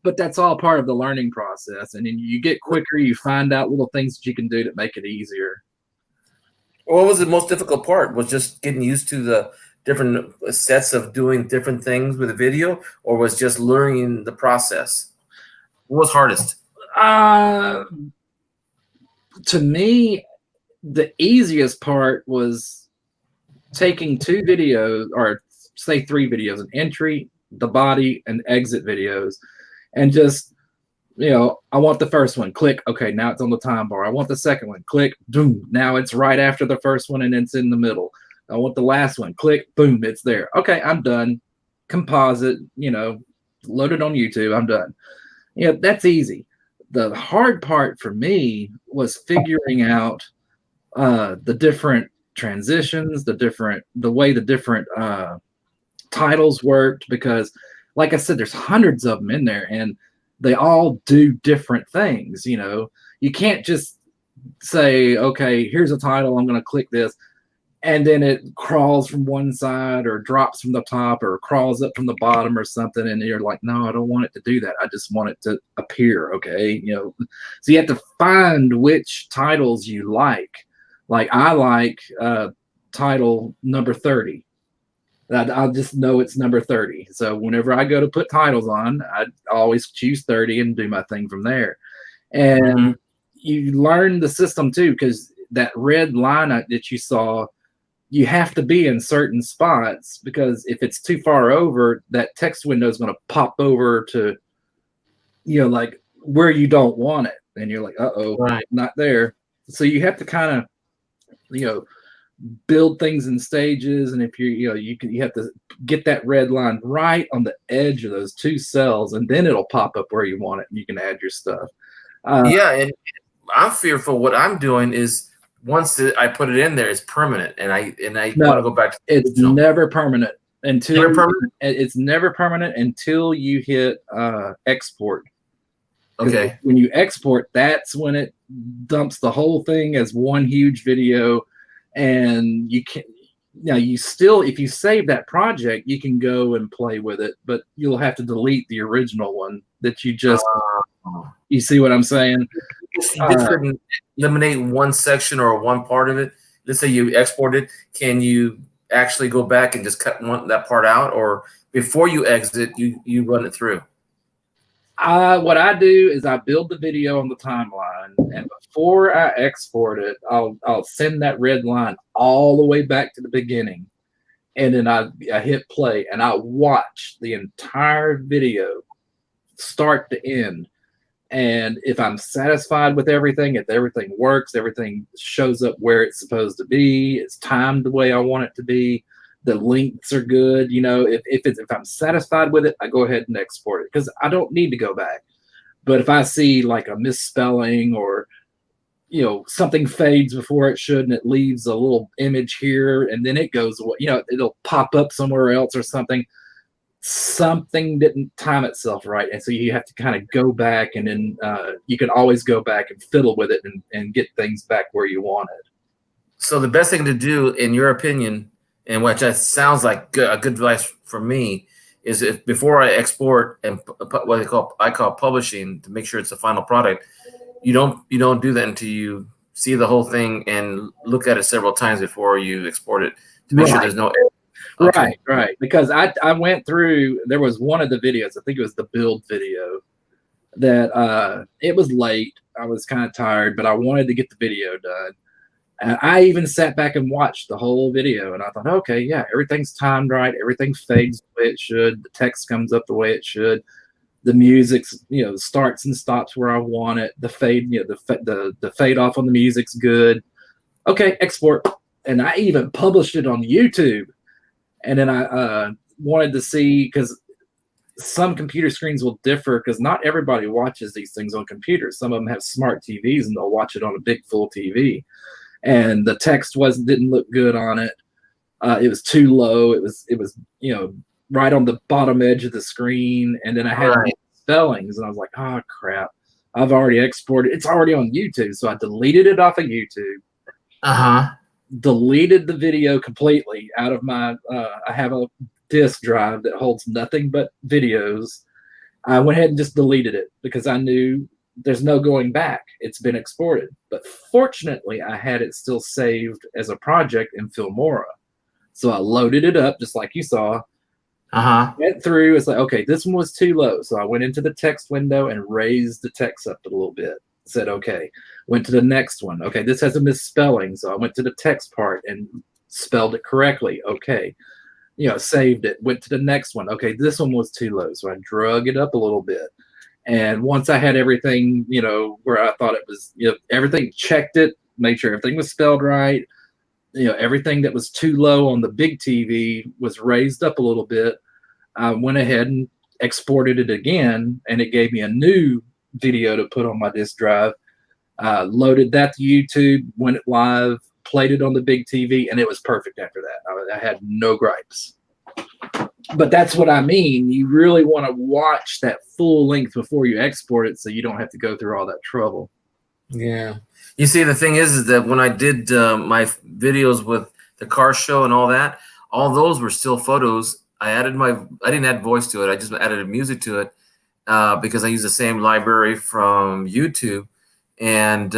but that's all part of the learning process. And then you get quicker, you find out little things that you can do to make it easier. What was the most difficult part? Was just getting used to the different sets of doing different things with the video, or was just learning the process? What was hardest? To me, the easiest part was taking 2 videos, or say 3 videos, an entry, the body, and exit videos, and just I want the first one, click, okay, now it's on the time bar. I want the second one, click, boom, now it's right after the first one and it's in the middle. I want the last one, click, boom, it's there. Okay, I'm done. Composite, load it on YouTube, I'm done. That's easy. The hard part for me was figuring out the different transitions, the way the different titles worked, because like I said, there's hundreds of them in there, and they all do different things. You can't just say, okay, here's a title, I'm going to click this, and then it crawls from one side or drops from the top or crawls up from the bottom or something, and you're like, no, I don't want it to do that. I just want it to appear, okay? So you have to find which titles you like. Like I like title number 30. I'll just know it's number 30. So whenever I go to put titles on, I always choose 30 and do my thing from there. And Mhm. you learn the system too, because that red line that you saw, you have to be in certain spots, because if it's too far over, that text window is going to pop over to, like where you don't want it. And you're like, uh-oh, Right. not there. So you have to kind of, you know, build things in stages. And if you have to get that red line right on the edge of those two cells, and then it'll pop up where you want it and you can add your stuff. Yeah, and I'm fearful what I'm doing is once I put it in there, it's permanent, and I No, want to go back to the It's original. never permanent until Never permanent? it's never permanent until you hit export. 'Cause Okay. when you export, that's when it dumps the whole thing as one huge video, and you can you still, if you save that project, you can go and play with it, but you'll have to delete the original one that you just. You see what I'm saying? If you just couldn't eliminate one section or one part of it, let's say you export it, can you actually go back and just cut that part out, or before you exit, you run it through? What I do is I build the video on the timeline, and before I export it, I'll send that red line all the way back to the beginning, and then I hit play and I watch the entire video, start to end. And if I'm satisfied with everything, if everything works, everything shows up where it's supposed to be, it's timed the way I want it to be, the links are good, if I'm satisfied with it, I go ahead and export it, because I don't need to go back. But if I see like a misspelling, or something fades before it should, and it leaves a little image here and then it goes away, it'll pop up somewhere else, or something didn't time itself right, and so you have to kind of go back, and then you can always go back and fiddle with it and get things back where you want it. So the best thing to do, in your opinion, and which that sounds like a good advice for me, is if before I export and what I call publishing, to make sure it's the final product, you don't do that until you see the whole thing and look at it several times before you export it to make sure there's no error. Okay. Right. Because I went through, there was one of the videos, I think it was the build video, that it was late. I was kind of tired, but I wanted to get the video done. And I even sat back and watched the whole video, and I thought, okay, yeah, everything's timed right. Everything fades the way it should. The text comes up the way it should. The music, starts and stops where I want it. The fade, the fade off on the music's good. Okay, export. And I even published it on YouTube. And then I wanted to see, because some computer screens will differ, because not everybody watches these things on computers. Some of them have smart TVs, and they'll watch it on a big full TV. And the text didn't look good on it. It was too low. It was right on the bottom edge of the screen. And then I had spellings, and I was like, oh crap, I've already exported. It's already on YouTube. So I deleted it off of YouTube. Deleted the video completely out of my I have a disk drive that holds nothing but videos. I went ahead and just deleted it, because I knew there's no going back. It's been exported. But fortunately, I had it still saved as a project in Filmora. So I loaded it up just like you saw. Went through, it's like, okay, this one was too low. So I went into the text window and raised the text up a little bit. Said, okay. Went to the next one. Okay, this has a misspelling. So I went to the text part and spelled it correctly. Okay. Saved it. Went to the next one. Okay, this one was too low. So I drug it up a little bit. And once I had everything, where I thought it was, everything, checked it, made sure everything was spelled right. Everything that was too low on the big TV was raised up a little bit. I went ahead and exported it again, and it gave me a new video to put on my disk drive. Loaded that to YouTube, went live, played it on the big TV, and it was perfect after that. I had no gripes. But that's what I mean. You really want to watch that full length before you export it, so you don't have to go through all that trouble. Yeah. You see, the thing is that when I did my videos with the car show and all that, all those were still photos. I didn't add voice to it. I just added music to it because I use the same library from YouTube, and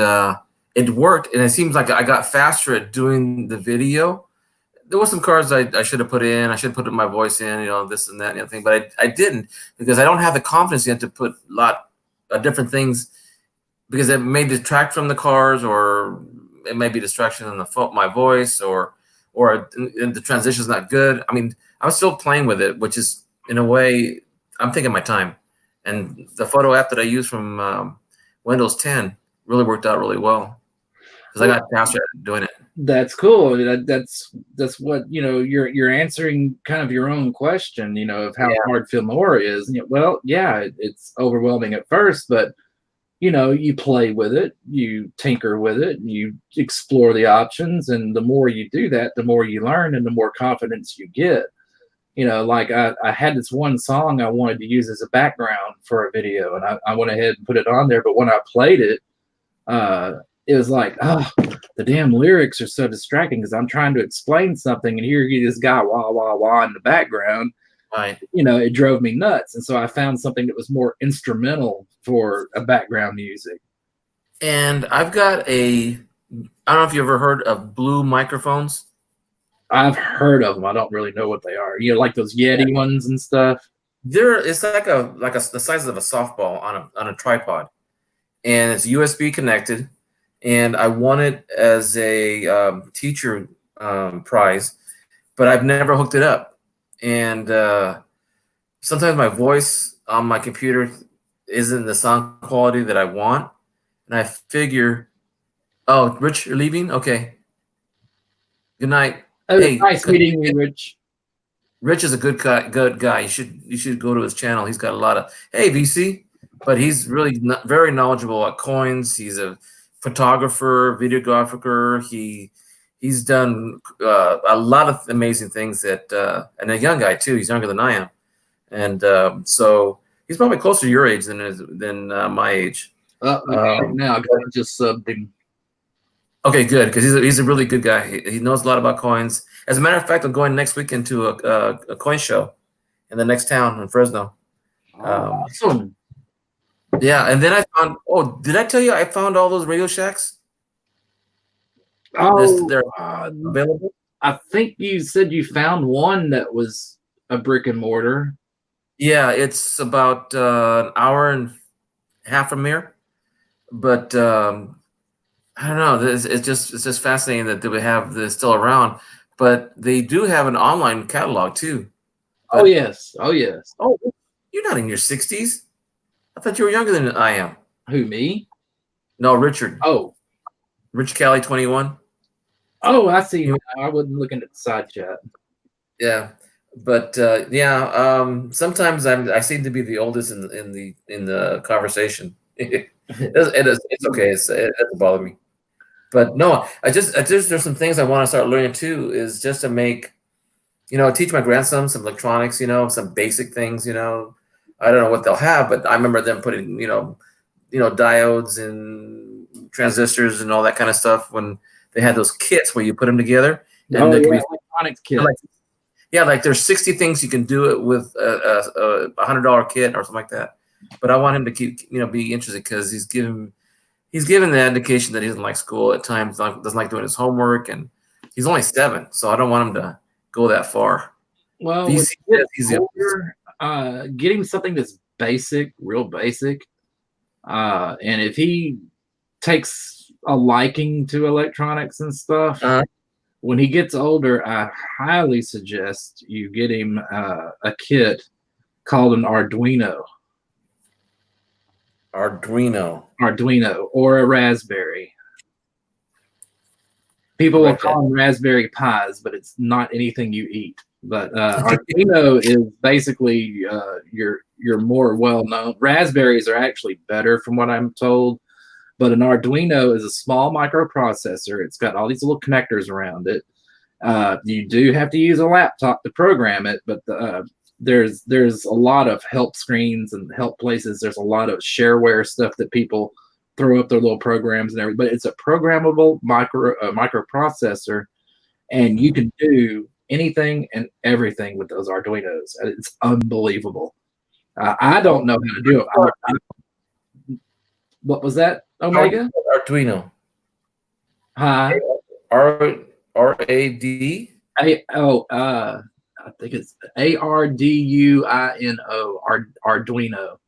it worked. And it seems like I got faster at doing the video. There were some cards I should have put in. I should have put my voice in, this and that and the other thing. But I didn't, because I don't have the confidence yet to put a lot of different things because it may detract from the cars, or it may be distraction on my voice, or the transition's not good. I mean, I'm still playing with it, which is in a way I'm taking my time. And the photo app that I use from Windows 10 really worked out really well because I got faster at doing it. That's cool. That's what you're answering kind of your own question, of how hard Filmora is. Well, yeah, it's overwhelming at first, but you play with it, you tinker with it, you explore the options, and the more you do that, the more you learn and the more confidence you get. Like I had this one song I wanted to use as a background for a video, and I went ahead and put it on there, but when I played it, it was like, oh, the damn lyrics are so distracting because I'm trying to explain something, and here you get this guy wah wah wah in the background. Right. It drove me nuts, and so I found something that was more instrumental for a background music. And I've got I don't know if you ever heard of Blue microphones. I've heard of them. I don't really know what they are. Like those Yeti ones and stuff. It's like the size of a softball on a tripod, and it's USB connected. And I won it as a teacher prize, but I've never hooked it up. And sometimes my voice on my computer isn't the sound quality that I want, and I figure, oh, Rich, you're leaving? Okay. Good night. Oh, hey, nice meeting you, Rich. Rich is a good guy. You should go to his channel. He's got a lot of VC, but he's really very knowledgeable about coins. He's a photographer, videographer. He's done a lot of amazing things and a young guy too. He's younger than I am, and so he's probably closer to your age than my age. Now I just subbed him. Okay, good, because he's a really good guy. He knows a lot about coins. As a matter of fact, I'm going next weekend to a coin show in the next town in Fresno. Awesome. Yeah, and then I found. Oh, did I tell you I found all those Radio Shacks? Oh, they're available. I think you said you found one that was a brick and mortar. Yeah, it's about an hour and a half from here, but I don't know. It's just fascinating that we have this still around, but they do have an online catalog too. But, oh yes. Oh, you're not in your 60s. I thought you were younger than I am. Who, me? No, Richard. Oh, Rich Cali 21. Oh, I see. I wasn't looking at the side chat. Yeah, but sometimes I seem to be the oldest in the conversation. It's okay. It doesn't bother me. But no, I just there's some things I want to start learning too. Is just to make, teach my grandson some electronics. Some basic things. I don't know what they'll have, but I remember them putting diodes and transistors and all that kind of stuff when they had those kits where you put them together. And they could be electronics kit. Like there's 60 things you can do it with a $100 kit or something like that. But I want him to keep be interested because he's given the indication that he doesn't like school at times, doesn't like doing his homework, and he's only 7, so I don't want him to go that far. Well, get him something that's basic, real basic, and if he takes a liking to electronics and stuff, when he gets older, I highly suggest you get him a kit called an Arduino or a Raspberry. People will call them Raspberry Pis, but it's not anything you eat. But Arduino is basically your more well-known. Raspberries are actually better from what I'm told, but an Arduino is a small microprocessor. It's got all these little connectors around it. You do have to use a laptop to program it, but there's a lot of help screens and help places. There's a lot of shareware stuff that people throw up their little programs and everything. But it's a programmable microprocessor, and you can do anything and everything with those Arduinos. It's unbelievable. I don't know how to do it. What was that, Omega? Arduino. Hi. R-A-D? I think it's Arduino. Arduino.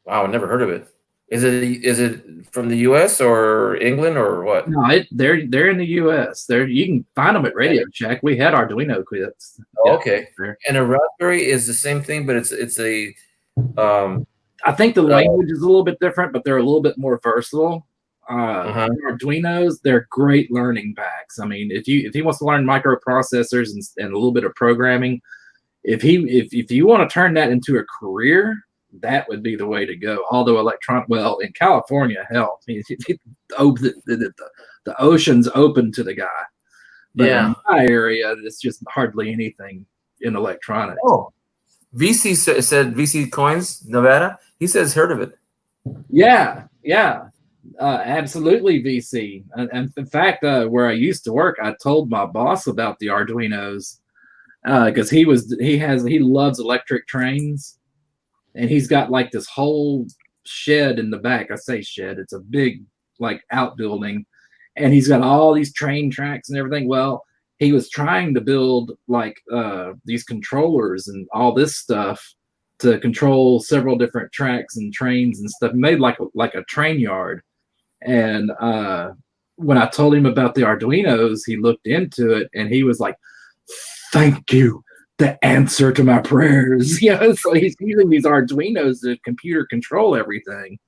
Wow, I never heard of it. Is it from the U.S. or England or what? No, they're in the U.S. There you can find them at Radio Shack. We had Arduino kits. Oh, okay. There. And a Raspberry is the same thing, but it's a I think the language is a little bit different, but they're a little bit more versatile. Arduinos, they're great learning packs. I mean, if he wants to learn microprocessors and a little bit of programming, if you want to turn that into a career, that would be the way to go. Although in California, hell, the ocean's open to the guy. But in my area, it's just hardly anything in electronics. Oh, VC said VC Coins, Nevada. He says heard of it. Yeah, absolutely VC. And in fact, where I used to work, I told my boss about the Arduinos because he loves electric trains, and he's got like this whole shed in the back. I say shed, it's a big like outbuilding, and he's got all these train tracks and everything. Well, he was trying to build like these controllers and all this stuff to control several different tracks and trains and stuff. He made like a train yard. And when I told him about the Arduinos, he looked into it and he was like, "Thank you, the answer to my prayers." So he's using these Arduinos to computer control everything.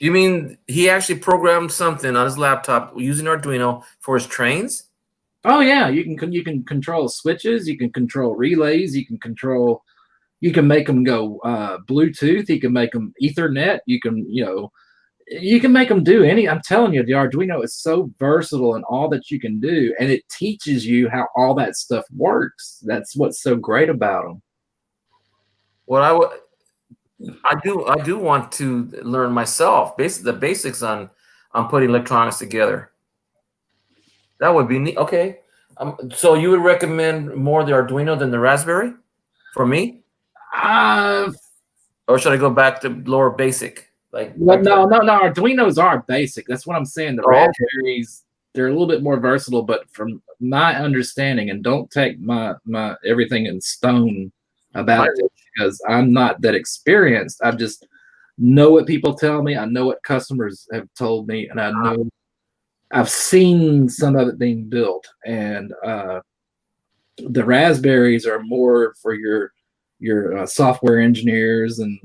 You mean he actually programmed something on his laptop using Arduino for his trains? Oh yeah, you can control switches, you can control relays, you can make them go Bluetooth, you can make them Ethernet, you can make them do any. I'm telling you, the Arduino is so versatile in all that you can do, and it teaches you how all that stuff works. That's what's so great about them. Well, I do want to learn myself, the basics on putting electronics together. That would be neat. Okay, so you would recommend more the Arduino than the Raspberry for me, or should I go back to lower basic? No. Arduinos are basic. That's what I'm saying. The Raspberries, they're a little bit more versatile, but from my understanding, and don't take my everything in stone about it because I'm not that experienced. I just know what people tell me. I know what customers have told me, and I know I've seen some of it being built. And the Raspberries are more for your software engineers and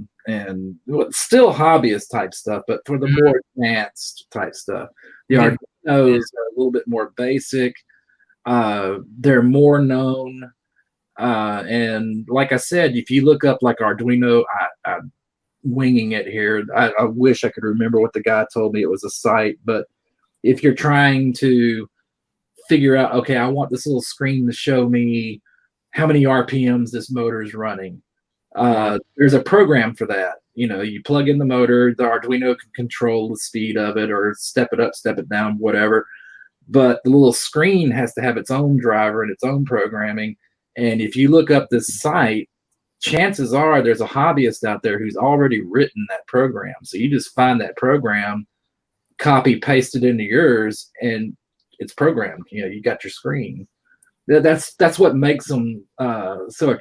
still hobbyist type stuff, but for the more advanced type stuff. The Arduinos are a little bit more basic. They're more known. And like I said, if you look up like Arduino, I'm winging it here. I wish I could remember what the guy told me. It was a site, but if you're trying to figure out, okay, I want this little screen to show me how many RPMs this motor is running. There's a program for that. You plug in the motor, the Arduino can control the speed of it or step it up, step it down, whatever. But the little screen has to have its own driver and its own programming. And if you look up this site, chances are there's a hobbyist out there who's already written that program. So you just find that program, copy, paste it into yours, and it's programmed. You got your screen. That's what makes them so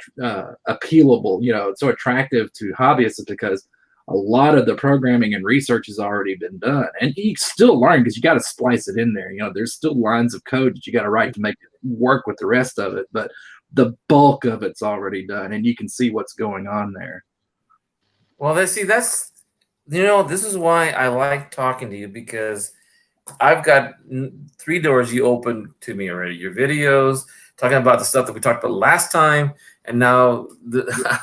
appealable, so attractive to hobbyists, because a lot of the programming and research has already been done, and you still learn because you got to splice it in there. There's still lines of code that you got to write to make it work with the rest of it, but the bulk of it's already done, and you can see what's going on there. Well, this is why I like talking to you, because I've got 3 doors you opened to me already. Your videos, talking about the stuff that we talked about last time, and now the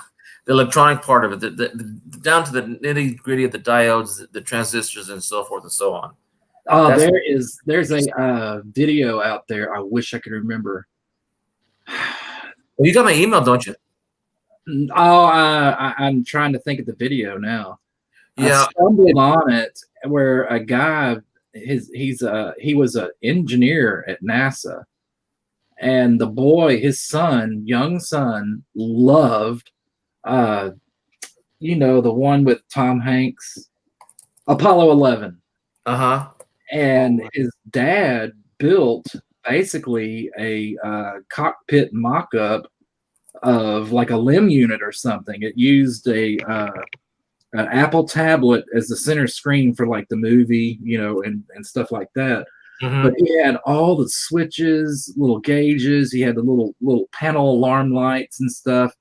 the electronic part of it, down to the nitty-gritty of the diodes, the transistors, and so forth and so on. Oh, there's a video out there. I wish I could remember. Well, you got my email, don't you? Oh, I'm trying to think of the video now. Yeah, I stumbled on it where a guy, he was an engineer at NASA, and the boy, his son, young son, loved, the one with Tom Hanks, Apollo 11. And his dad built basically a cockpit mock-up of like a LEM unit or something. It used a an Apple tablet as the center screen for like the movie, and stuff like that. Mhm. But he had all the switches, little gauges. He had the little panel alarm lights and stuff.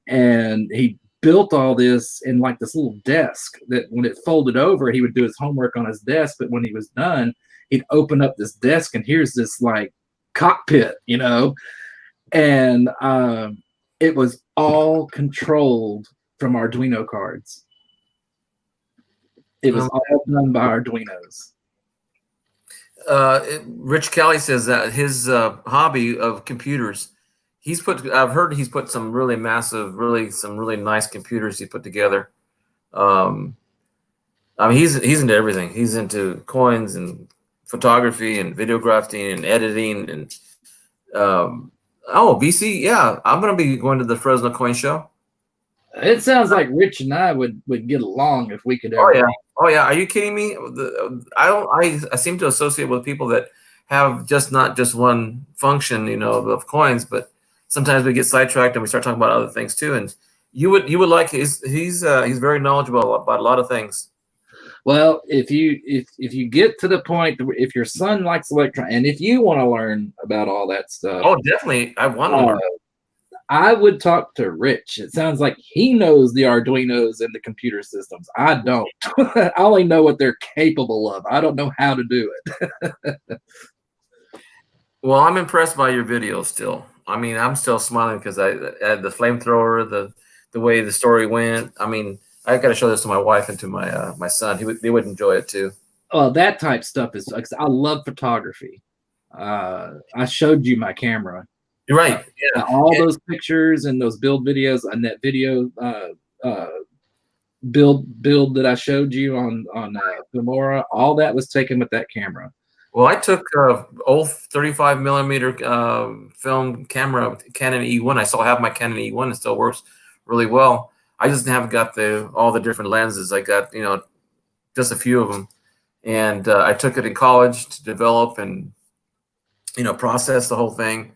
And he built all this in like this little desk that when it folded over, he would do his homework on his desk. But when he was done, he'd open up this desk and here's this like cockpit, and it was all controlled from Arduino cards. It was all done by Arduinos. Rich Kelly says that his hobby of computers, I've heard he's put some really massive, some really nice computers he put together. I mean, he's into everything. He's into coins and photography and videography and editing and BC, yeah, I'm gonna be going to the Fresno Coin Show. It sounds like Rich and I would get along if we could ever. Oh yeah, are you kidding me? I seem to associate with people that have not just one function, of coins, but sometimes we get sidetracked and we start talking about other things too. And you would like he's very knowledgeable about a lot of things. Well, if you get to the point if your son likes and if you want to learn about all that stuff, oh, definitely, I want to learn. I would talk to Rich. It sounds like he knows the Arduinos and the computer systems. I don't. I only know what they're capable of. I don't know how to do it. Well, I'm impressed by your videos still. I mean, I'm still smiling because I had the flamethrower, the way the story went. I mean, I got to show this to my wife and to my son. They would enjoy it too. Well, that type stuff is. I love photography. I showed you my camera. You're right. Yeah. All those pictures and those build videos and that video build that I showed you on Filmora, all that was taken with that camera. Well, I took old 35 millimeter film camera, Canon E1. I still have my Canon E1. It still works really well. I just haven't got all the different lenses. I got just a few of them, and I took it in college to develop and process the whole thing.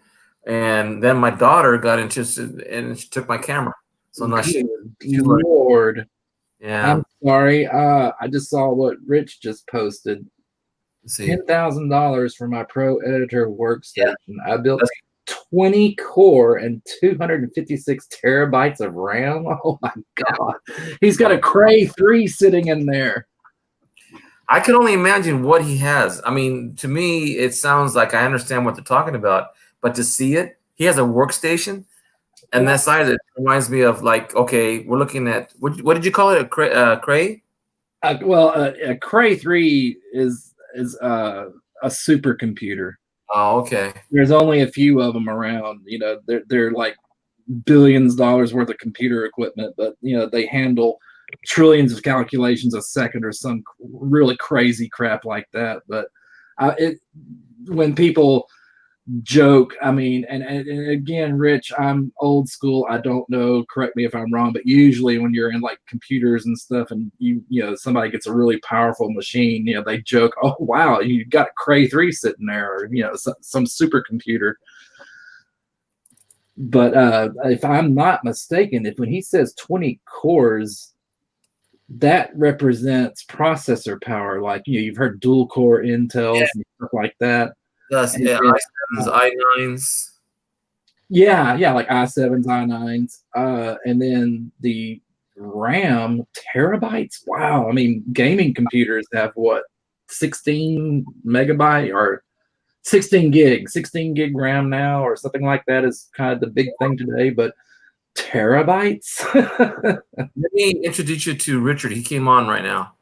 And then my daughter got interested and she took my camera. So now she's Lord. Yeah. I'm sorry. I just saw what Rich just posted. $10,000 for my Pro Editor workstation. Yeah. I built 20 core and 256 terabytes of RAM. Oh my God. He's got a Cray 3 sitting in there. I can only imagine what he has. I mean, to me, it sounds like I understand what they're talking about. But to see it, he has a workstation, and that size, it reminds me of like, okay, we're looking at what did you call it? A Cray? A Cray 3 is a supercomputer. Oh, okay. There's only a few of them around. They're like billions of dollars worth of computer equipment, but they handle trillions of calculations a second or some really crazy crap like that. But when people joke, I mean, and again, Rich, I'm old school. I don't know, correct me if I'm wrong, but usually when you're in like computers and stuff and somebody gets a really powerful machine, they joke, oh wow, you got a Cray 3 sitting there, or some supercomputer. But if I'm not mistaken, when he says 20 cores, that represents processor power. Like you've heard dual core Intels and stuff like that. i7s, i9s. Yeah, like i7s, i9s. And then the RAM, terabytes? Wow. I mean, gaming computers have 16 megabyte or 16 gig RAM now, or something like that is kind of the big thing today. But terabytes? Let me introduce you to Richard. He came on right now.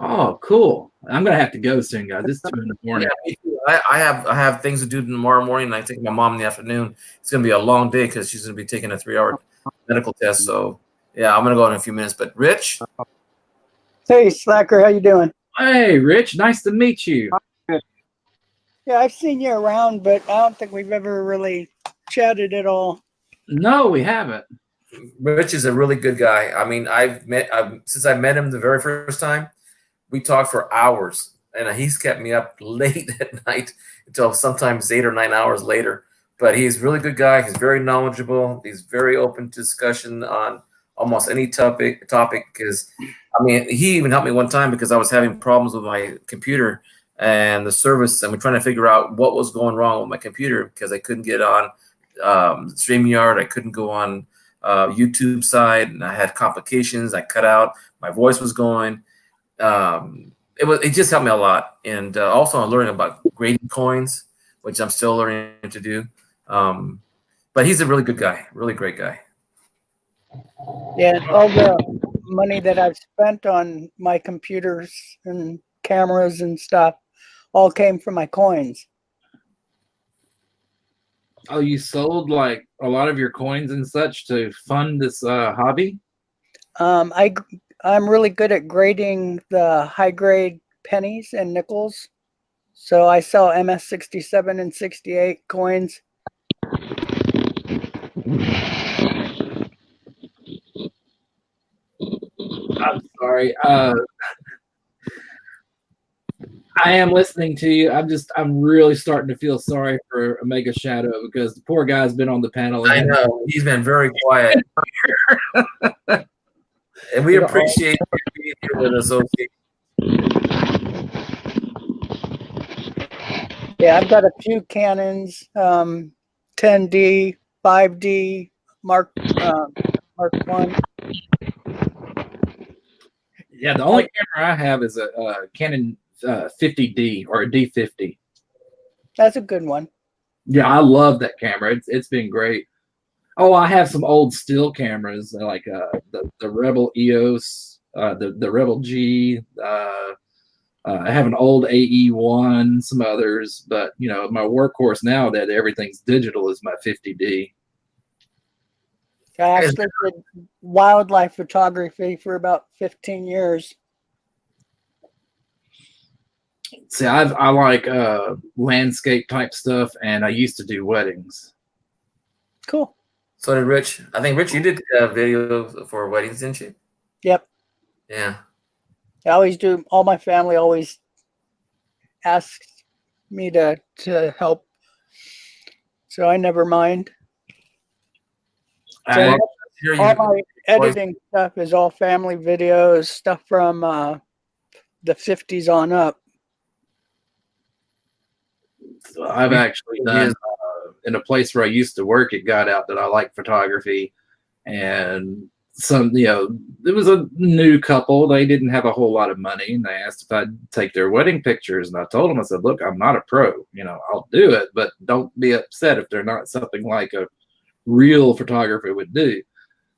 Oh, cool. I'm going to have to go soon, guys. It's 2 in the morning. Yeah, I have things to do tomorrow morning, and I take my mom in the afternoon. It's going to be a long day because she's going to be taking a 3-hour medical test. So, yeah, I'm going to go in a few minutes. But, Rich? Hey, Slacker, how you doing? Hey, Rich. Nice to meet you. Yeah, I've seen you around, but I don't think we've ever really chatted at all. No, we haven't. Rich is a really good guy. I mean, since I met him the very first time, we talked for hours. And he's kept me up late at night until sometimes 8 or 9 hours later. But he's a really good guy. He's very knowledgeable. He's very open to discussion on almost any topic because I mean he even helped me one time because I was having problems with my computer and the service, and we're trying to figure out what was going wrong with my computer because I couldn't get on StreamYard, I couldn't go on YouTube side, and I had complications. I cut out, my voice was going. It just helped me a lot, and also I'm learning about grading coins, which I'm still learning to do. But he's a really good guy, really great guy. Yeah, all the money that I've spent on my computers and cameras and stuff all came from my coins. Oh, you sold like a lot of your coins and such to fund this hobby? I'm really good at grading the high grade pennies and nickels. So I sell MS-67 and 68 coins. I'm sorry. I am listening to you. I'm really starting to feel sorry for Omega Shadow because the poor guy's been on the panel. I know he's been very quiet, and we appreciate you being here with us. Okay. Yeah, I've got a few Canons, 10D, 5D, Mark 1. Yeah, the only camera I have is a Canon 50D or a D50. That's a good one. Yeah, I love that camera. It's been great. Oh, I have some old still cameras like the Rebel EOS, the Rebel G. I have an old AE1, some others, but you know my workhorse now that everything's digital is my 50D. I actually did wildlife photography for about 15 years. See, I like landscape type stuff, and I used to do weddings. Cool. So did Rich. I think Rich, you did video for weddings, didn't you? Yep. Yeah. I always do. All my family always asks me to help, so I never mind. So I, all my editing stuff is all family videos, stuff from the 50s on up. I've actually done in a place where I used to work. It got out that I like photography, and it was a new couple. They didn't have a whole lot of money, and they asked if I'd take their wedding pictures. And I told them, I said, look, I'm not a pro. I'll do it, but don't be upset if they're not something like a real photographer would do.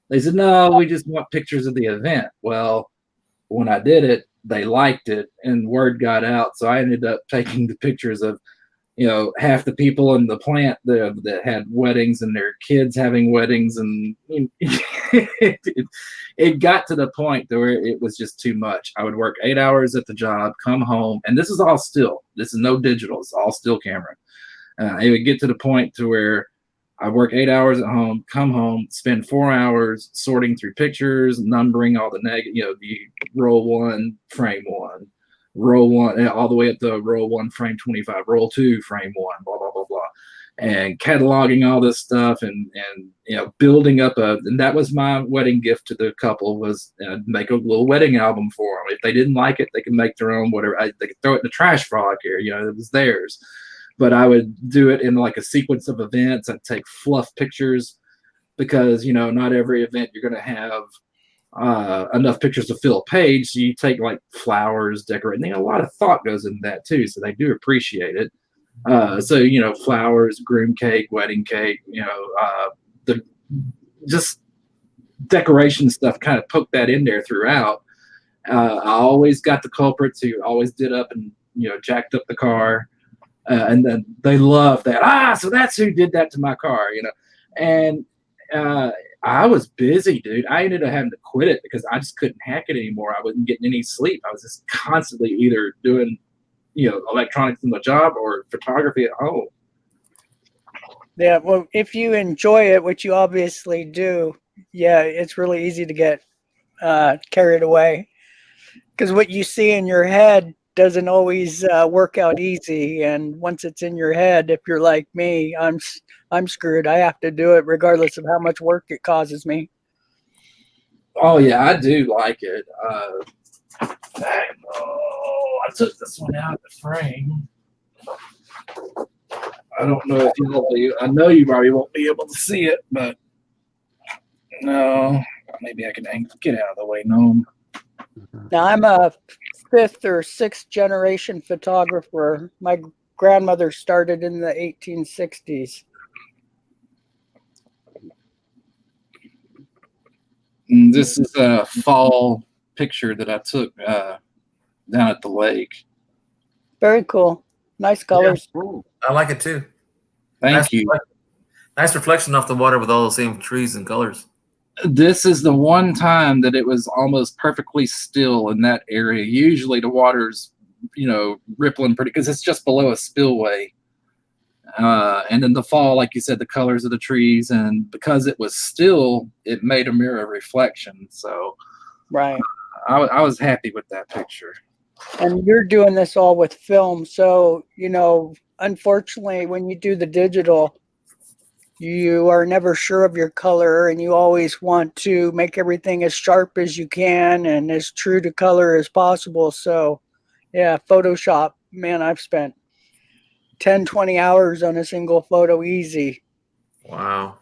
They said, no, we just want pictures of the event. Well, when I did it, they liked it, and word got out. So I ended up taking the pictures of half the people in the plant that had weddings and their kids having weddings, and it got to the point where it was just too much. I would work 8 hours at the job, come home, and this is all still. This is no digital. It's all still camera. It would get to the point to where I work 8 hours at home, come home, spend 4 hours sorting through pictures, numbering all the the roll 1, frame 1. Roll 1 all the way up to roll 1, frame 25, roll 2, frame 1, blah blah blah blah, and cataloging all this stuff and building up and that was my wedding gift to the couple, was make a little wedding album for them. If they didn't like it, they could make their own, whatever. They could throw it in the trash for all I care. It was theirs. But I would do it in like a sequence of events. I'd take fluff pictures because not every event you're going to have enough pictures to fill a page. So you take like flowers, decorating. A lot of thought goes into that too, so they do appreciate it. So flowers, groom cake, wedding cake, the just decoration stuff. Kind of poke that in there throughout. I always got the culprits who always did up and jacked up the car, and then they love that. So that's who did that to my car, and. I was busy, dude. I ended up having to quit it because I just couldn't hack it anymore. I wasn't getting any sleep. I was just constantly either doing, electronics in the job or photography at home. Yeah, well, if you enjoy it, which you obviously do, yeah, it's really easy to get carried away. Because what you see in your head doesn't always work out easy. And once it's in your head, if you're like me, I'm screwed. I have to do it regardless of how much work it causes me. Oh yeah, I do like it. I took this one out of the frame. I don't know if I know you probably won't be able to see it, but no, maybe I can get out of the way. No, Now I'm a fifth or sixth generation photographer. My grandmother started in the 1860s. this is a fall picture that I took down at the lake. Very cool. Nice colors. I like it too. Thank Nice you. Nice reflection off the water with all the same trees and colors. This is the one time that it was almost perfectly still in that area. Usually the water's, rippling pretty because it's just below a spillway. And in the fall, like you said, the colors of the trees, and because it was still, it made a mirror reflection. So Right. I was happy with that picture. And you're doing this all with film. So, unfortunately, when you do the digital, you are never sure of your color, and you always want to make everything as sharp as you can and as true to color as possible. So, yeah, Photoshop, man, I've spent 10, 20 hours on a single photo easy. Wow.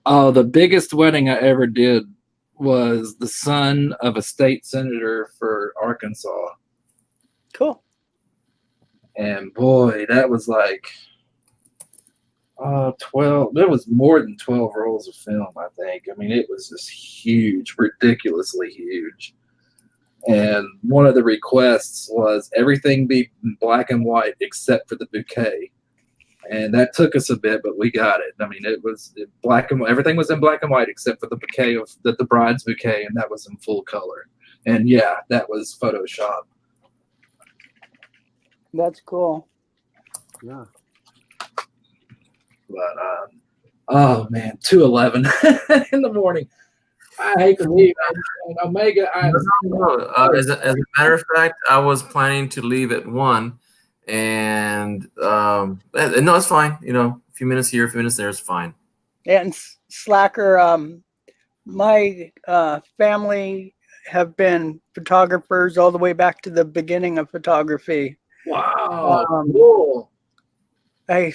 Oh, the biggest wedding I ever did was the son of a state senator for Arkansas. Cool. And boy, that was like 12. There was more than 12 rolls of film, I think. I mean, it was just huge, ridiculously huge. And one of the requests was everything be black and white except for the bouquet. And that took us a bit, but we got it. I mean, it was black and everything was in black and white except for the bouquet of the bride's bouquet, and that was in full color. And yeah, that was Photoshop. That's cool. Yeah. But oh man, 2:11 in the morning. I hate to leave. And Omega, As a matter of fact, I was planning to leave at 1, and no, it's fine. A few minutes here, a few minutes there is fine. And Slacker, my family have been photographers all the way back to the beginning of photography. wow, Cool. I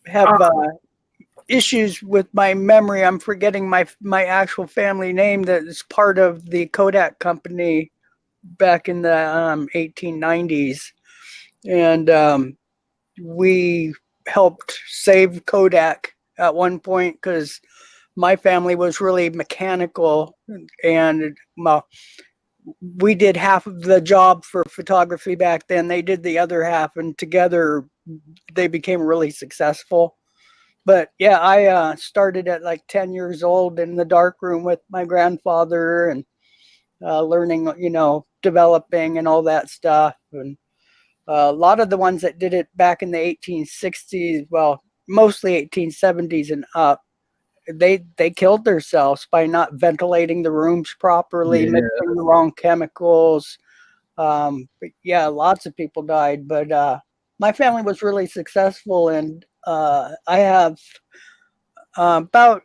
have issues with my memory. I'm forgetting my actual family name that is part of the Kodak company back in the 1890s. And we helped save Kodak at one point because my family was really mechanical, and we did half of the job for photography back then. They did the other half, and together they became really successful. But yeah, I started at like 10 years old in the darkroom with my grandfather and learning, developing and all that stuff. And a lot of the ones that did it back in the 1860s, well, mostly 1870s and up, they killed themselves by not ventilating the rooms properly, Yeah. mixing the wrong chemicals. But yeah, lots of people died. But my family was really successful, and I have about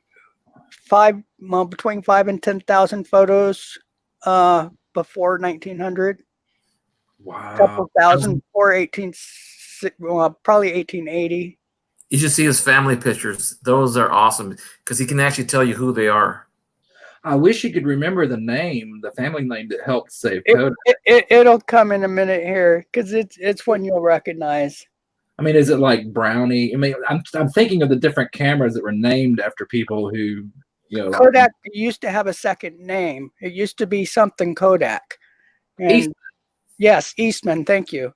between 5 and 10,000 photos before 1900. wow. Couple thousand before probably 1880. You should see his family pictures. Those are awesome because he can actually tell you who they are. I wish you could remember the family name that helped save Kodak. It'll come in a minute here because it's one you'll recognize. I mean, is it like Brownie? I mean, I'm thinking of the different cameras that were named after people who, Kodak used to have a second name. It used to be something Kodak. And yes, Eastman. Thank you.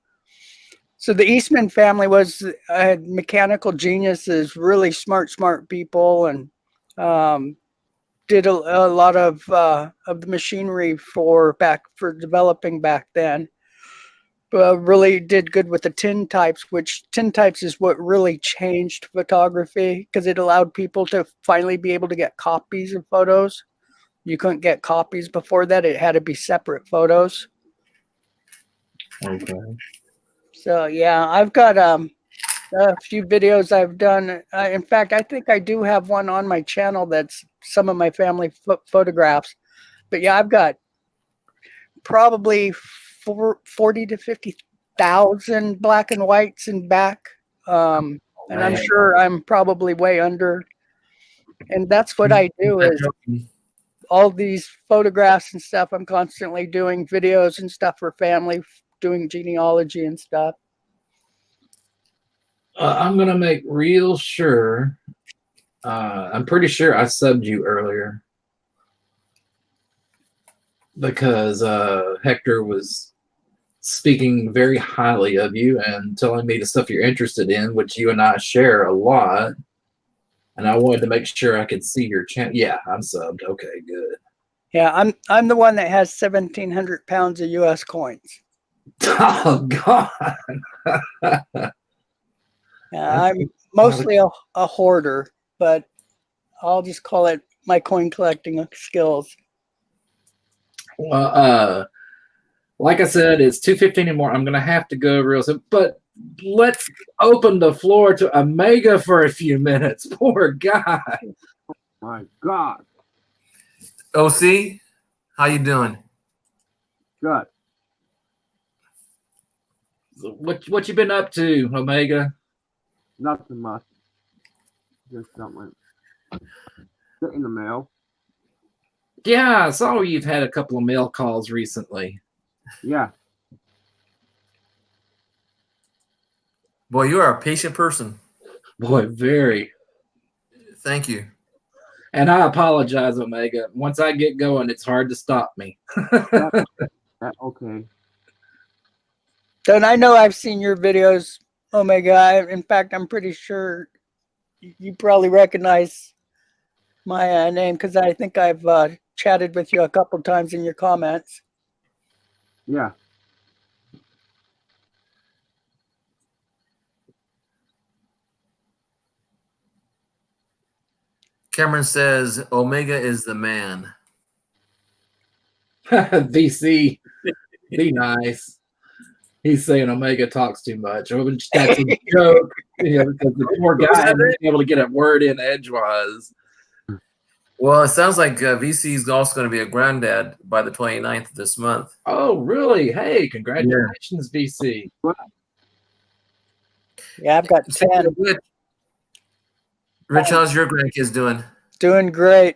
So the Eastman family was mechanical geniuses, really smart people, and did a lot of the machinery for developing back then. Really did good with the tintypes, which tintypes is what really changed photography because it allowed people to finally be able to get copies of photos. You couldn't get copies before that. It had to be separate photos. Okay. So yeah, I've got a few videos I've done. In fact, I think I do have one on my channel that's some of my family photographs. But yeah, I've got probably 40 to 50,000 black and whites in back. And I'm Man. sure I'm probably way under. And that's what I do is all these photographs and stuff. I'm constantly doing videos and stuff for family, doing genealogy and stuff. I'm gonna make real sure. I'm pretty sure I subbed you earlier because Hector was speaking very highly of you and telling me the stuff you're interested in, which you and I share a lot. And I wanted to make sure I could see your channel. Yeah, I'm subbed. Okay, good. Yeah, I'm the one that has 1,700 pounds of U.S. coins. Oh God. Yeah, I'm mostly a hoarder, but I'll just call it my coin collecting skills. Well, like I said, it's 2:15 anymore. I'm gonna have to go real soon, but let's open the floor to Omega for a few minutes. Poor guy. My God. OC, how you doing? Good. What you been up to, Omega? Nothing much. Just something. Get in the mail. Yeah, I saw you've had a couple of mail calls recently. Yeah. Boy, you are a patient person. Boy, very. Thank you. And I apologize, Omega. Once I get going, it's hard to stop me. Okay. Don't I know I've seen your videos, Omega. In fact, I'm pretty sure you probably recognize my name because I think I've chatted with you a couple times in your comments. Yeah. Cameron says Omega is the man. VC, be nice. He's saying Omega talks too much. Which that's a joke. Yeah, because the poor guy hasn't been able to get a word in edgewise. Well, it sounds like VC is also going to be a granddad by the 29th of this month. Oh, really? Hey, congratulations, VC. Yeah, I've got 10. Rich, how's your grandkids doing? Doing great.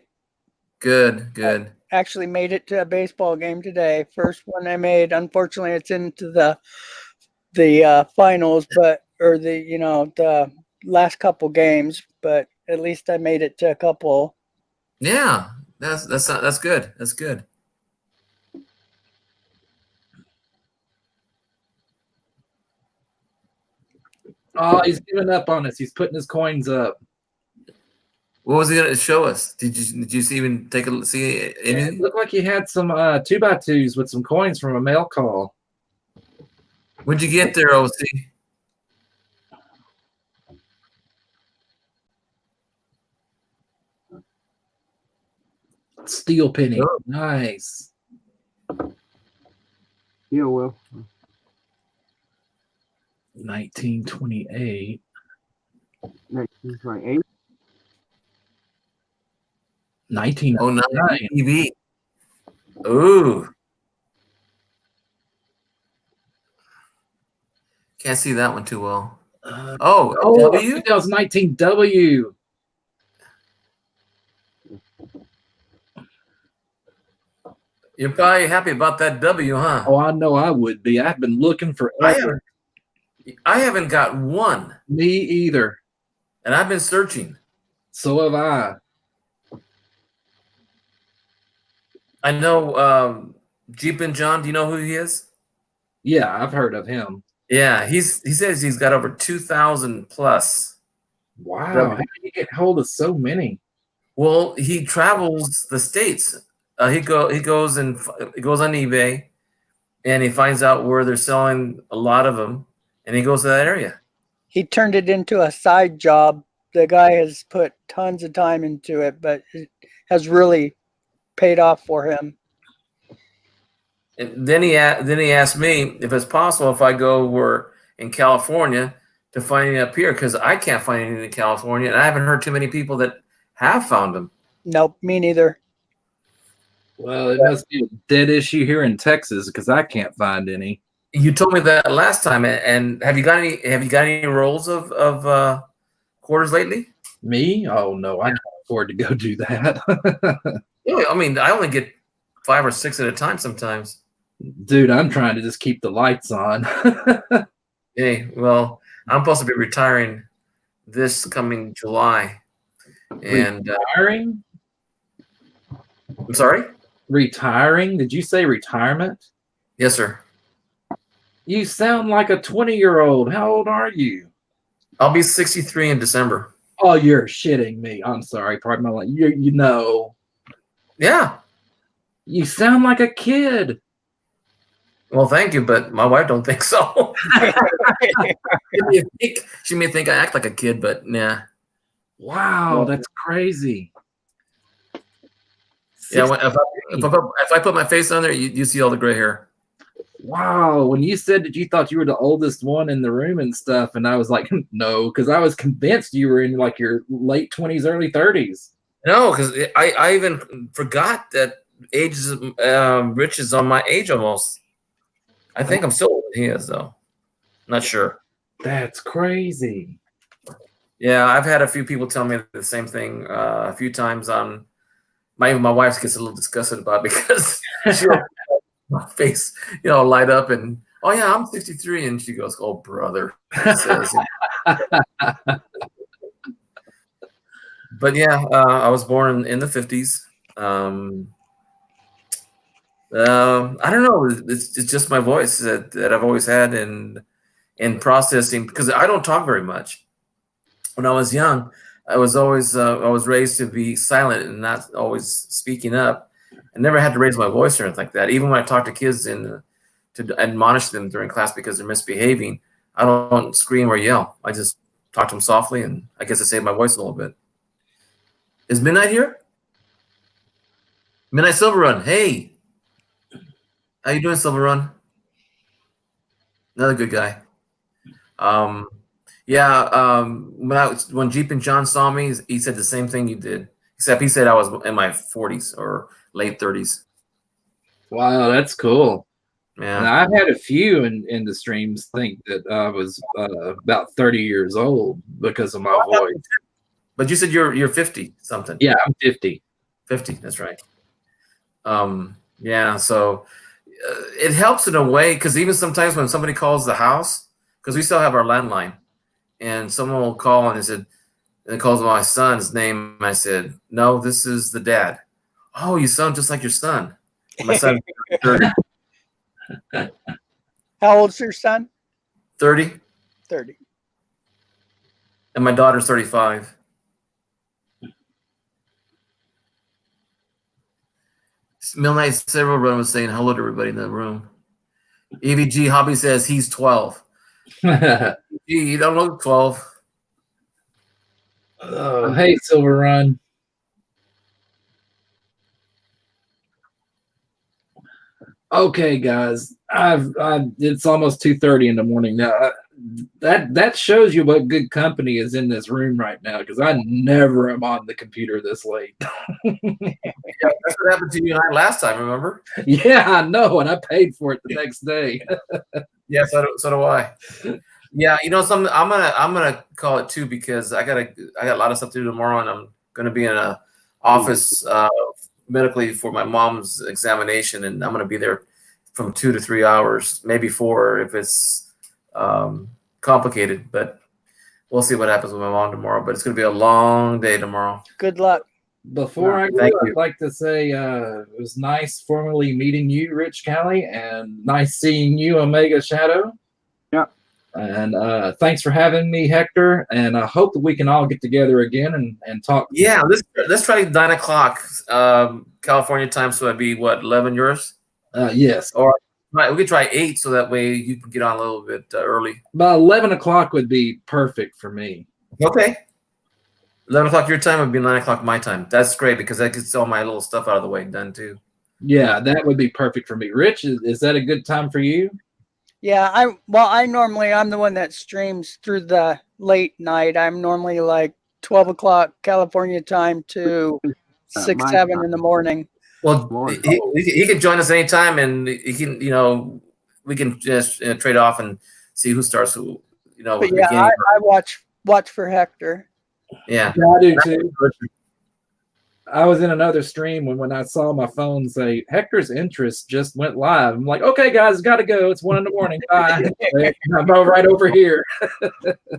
Good, good. Actually made it to a baseball game today. First one I made. Unfortunately, it's into the finals, or the last couple games. But at least I made it to a couple. Yeah, that's good. That's good. Oh, he's giving up on us. He's putting his coins up. What was he going to show us? Did you even take a see It anything? looked like he had some 2x2s with some coins from a mail call. When'd you get there, OC? Steel penny. Oh. Nice. Yeah, well. 1928. 1928. 1909. TV. Ooh. Can't see that one too well. Oh, W? That was 19W. You're probably happy about that W, huh? Oh, I know I would be. I've been looking forever. I haven't got one, Me either. and I've been searching. So have I. I know Jeep and John. Do you know who he is? Yeah, I've heard of him. Yeah, he says he's got over 2,000 plus. Wow. How did you get hold of so many? Well, he travels the states. He goes on eBay, and he finds out where they're selling a lot of them, and he goes to that area. He turned it into a side job. The guy has put tons of time into it, but it has really paid off for him. And then he asked me if it's possible if I go in California to find any up here because I can't find any in California, and I haven't heard too many people that have found them. Nope, me neither. Well, it must be a dead issue here in Texas because I can't find any. You told me that last time, and have you got any? Have you got any rolls of quarters lately? Me? Oh no, I can't afford to go do that. Yeah, I mean, I only get 5 or 6 at a time sometimes. Dude, I'm trying to just keep the lights on. Hey, well, I'm supposed to be retiring this coming July, and Retiring? I'm sorry. Retiring? Did you say retirement? Yes, sir. You sound like a 20-year-old. How old are you? I'll be 63 in December. Oh, you're shitting me. I'm sorry. Pardon my language. You know. Yeah. You sound like a kid. Well, thank you, but my wife don't think so. She may think I act like a kid, but nah. Wow, that's crazy. Yeah, if I put my face on there, you see all the gray hair. Wow, when you said that you thought you were the oldest one in the room and stuff, and I was like, no, because I was convinced you were in like your late 20s, early 30s. No, because I even forgot that age is Rich is on my age almost. I think I'm still older than he is though. Not sure. That's crazy. Yeah, I've had a few people tell me the same thing a few times. Even my wife gets a little disgusted about it because my face, light up and oh yeah, I'm 63, and she goes, "Oh brother," she says. But yeah, I was born in the 50s. I don't know. It's just my voice that I've always had in processing because I don't talk very much. When I was young, I was always I was raised to be silent and not always speaking up. I never had to raise my voice or anything like that. Even when I talk to kids to admonish them during class because they're misbehaving, I don't scream or yell. I just talk to them softly, and I guess I save my voice a little bit. Is Midnight here? Midnight Silver Run. Hey, how you doing, Silver Run? Another good guy. When Jeep and John saw me, he said the same thing you did, except he said I was in my 40s or late 30s. Wow, that's cool. Yeah, And I've had a few in the streams think that I was about 30 years old because of my voice. but you said you're 50 something. Yeah, I'm 50. 50. That's right. Yeah, so it helps in a way because even sometimes when somebody calls the house, because we still have our landline, and someone will call and it calls my son's name. I said, "No, this is the dad." "Oh, you sound just like your son." My son, 30. How old's your son? 30, 30. and my daughter's 35. Midnight Silver Run was saying hello to everybody in the room. EVG Hobby says he's 12. Gee, you don't look 12. Oh, hey, Silver Run. Okay, guys, it's almost 2:30 in the morning now. That shows you what good company is in this room right now because I never am on the computer this late. Yeah, that's what happened to you and I last time. Remember? Yeah, I know, and I paid for it the next day. Yeah, so do I. Yeah, something. I'm gonna call it too because I got a lot of stuff to do tomorrow, and I'm gonna be in a office medically for my mom's examination, and I'm gonna be there from 2 to 3 hours, maybe 4 if it's complicated. But we'll see what happens with my mom tomorrow. But it's gonna be a long day tomorrow. Good luck. Before I go, Thank you. I'd like to say it was nice formally meeting you, Rich Callie, and nice seeing you, Omega Shadow. Yeah. And thanks for having me, Hector. And I hope that we can all get together again and talk. Yeah, let's try 9 o'clock California time. So that'd be what, 11 yours? Yes. Or we could try 8 so that way you can get on a little bit early. About 11 o'clock would be perfect for me. Okay. 11 o'clock your time would be 9 o'clock my time. That's great because that gets all my little stuff out of the way and done too. Yeah, that would be perfect for me. Rich, is that a good time for you? Yeah, I'm the one that streams through the late night. I'm normally like 12 o'clock California time to 6, my 7 time. in the morning. Well, Lord. he can join us anytime, and he can, we can just trade off and see who starts who, But yeah, beginning. I watch for Hector. Yeah. Yeah, I do too. I was in another stream when I saw my phone say Hector's interest just went live. I'm like, okay, guys, got to go. It's 1 in the morning. Bye. I'm right over here.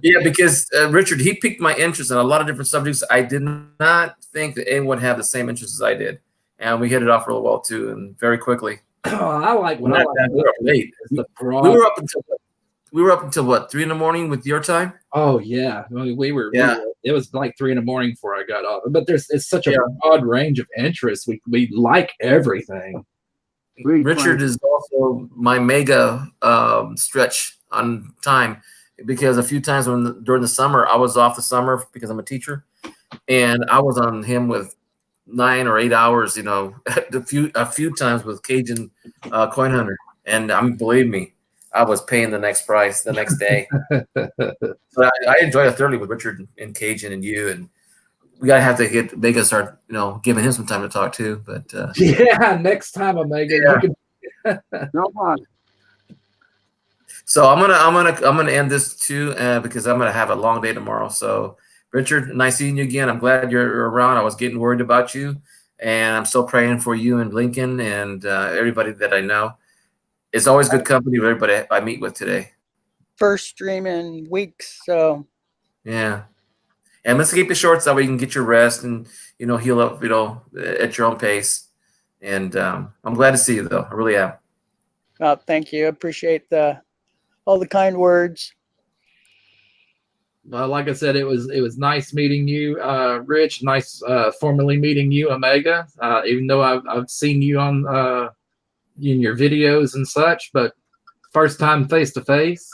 Yeah, because Richard, he piqued my interest in a lot of different subjects. I did not think that anyone would have the same interest as I did, and we hit it off real well too, and very quickly. Oh, I like what I We like. were up late. The We were up until what, 3 in the morning with your time? Oh yeah, I mean, we were. It was like 3 in the morning before I got off. But it's such a broad range of interests. We like everything. Richard is also my mega stretch on time, because a few times during the summer I was off the summer because I'm a teacher, and I was on him with 9 or 8 hours. A few times with Cajun Coin Hunter, and believe me, I was paying the next price the next day. But I enjoyed it thoroughly with Richard and Cajun and you, and we gotta have to get Omega start, giving him some time to talk too. But yeah, next time, Omega. Yeah. No problem. So I'm gonna end this too, because I'm gonna have a long day tomorrow. So Richard, nice seeing you again. I'm glad you're around. I was getting worried about you, and I'm still praying for you and Lincoln and everybody that I know. It's always good company with everybody I meet with today. First stream in weeks, so Yeah. And let's keep it short so we can get your rest and, heal up, at your own pace. And I'm glad to see you, though. I really am. thank you. Appreciate all the kind words. Well, like I said, it was nice meeting you, Rich. Nice formally meeting you, Omega. Even though I've seen you on in your videos and such, but first time face to face.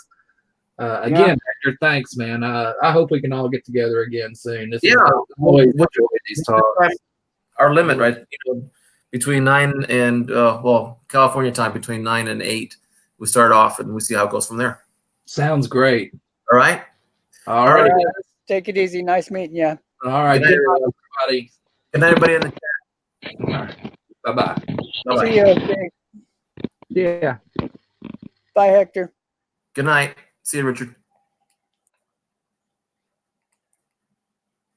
Again, Hector, thanks, man. I hope we can all get together again soon. Always enjoy these talks. Our limit, right? Between 9 and California time, between 9 and 8, we start off and we see how it goes from there. Sounds great. All right. All right. Take it easy. Nice meeting you. All right. Good night, everybody. Good night, everybody in the chat. All right. Bye-bye. Bye-bye. See you. Okay. Yeah. Bye, Hector. Good night. See you, Richard.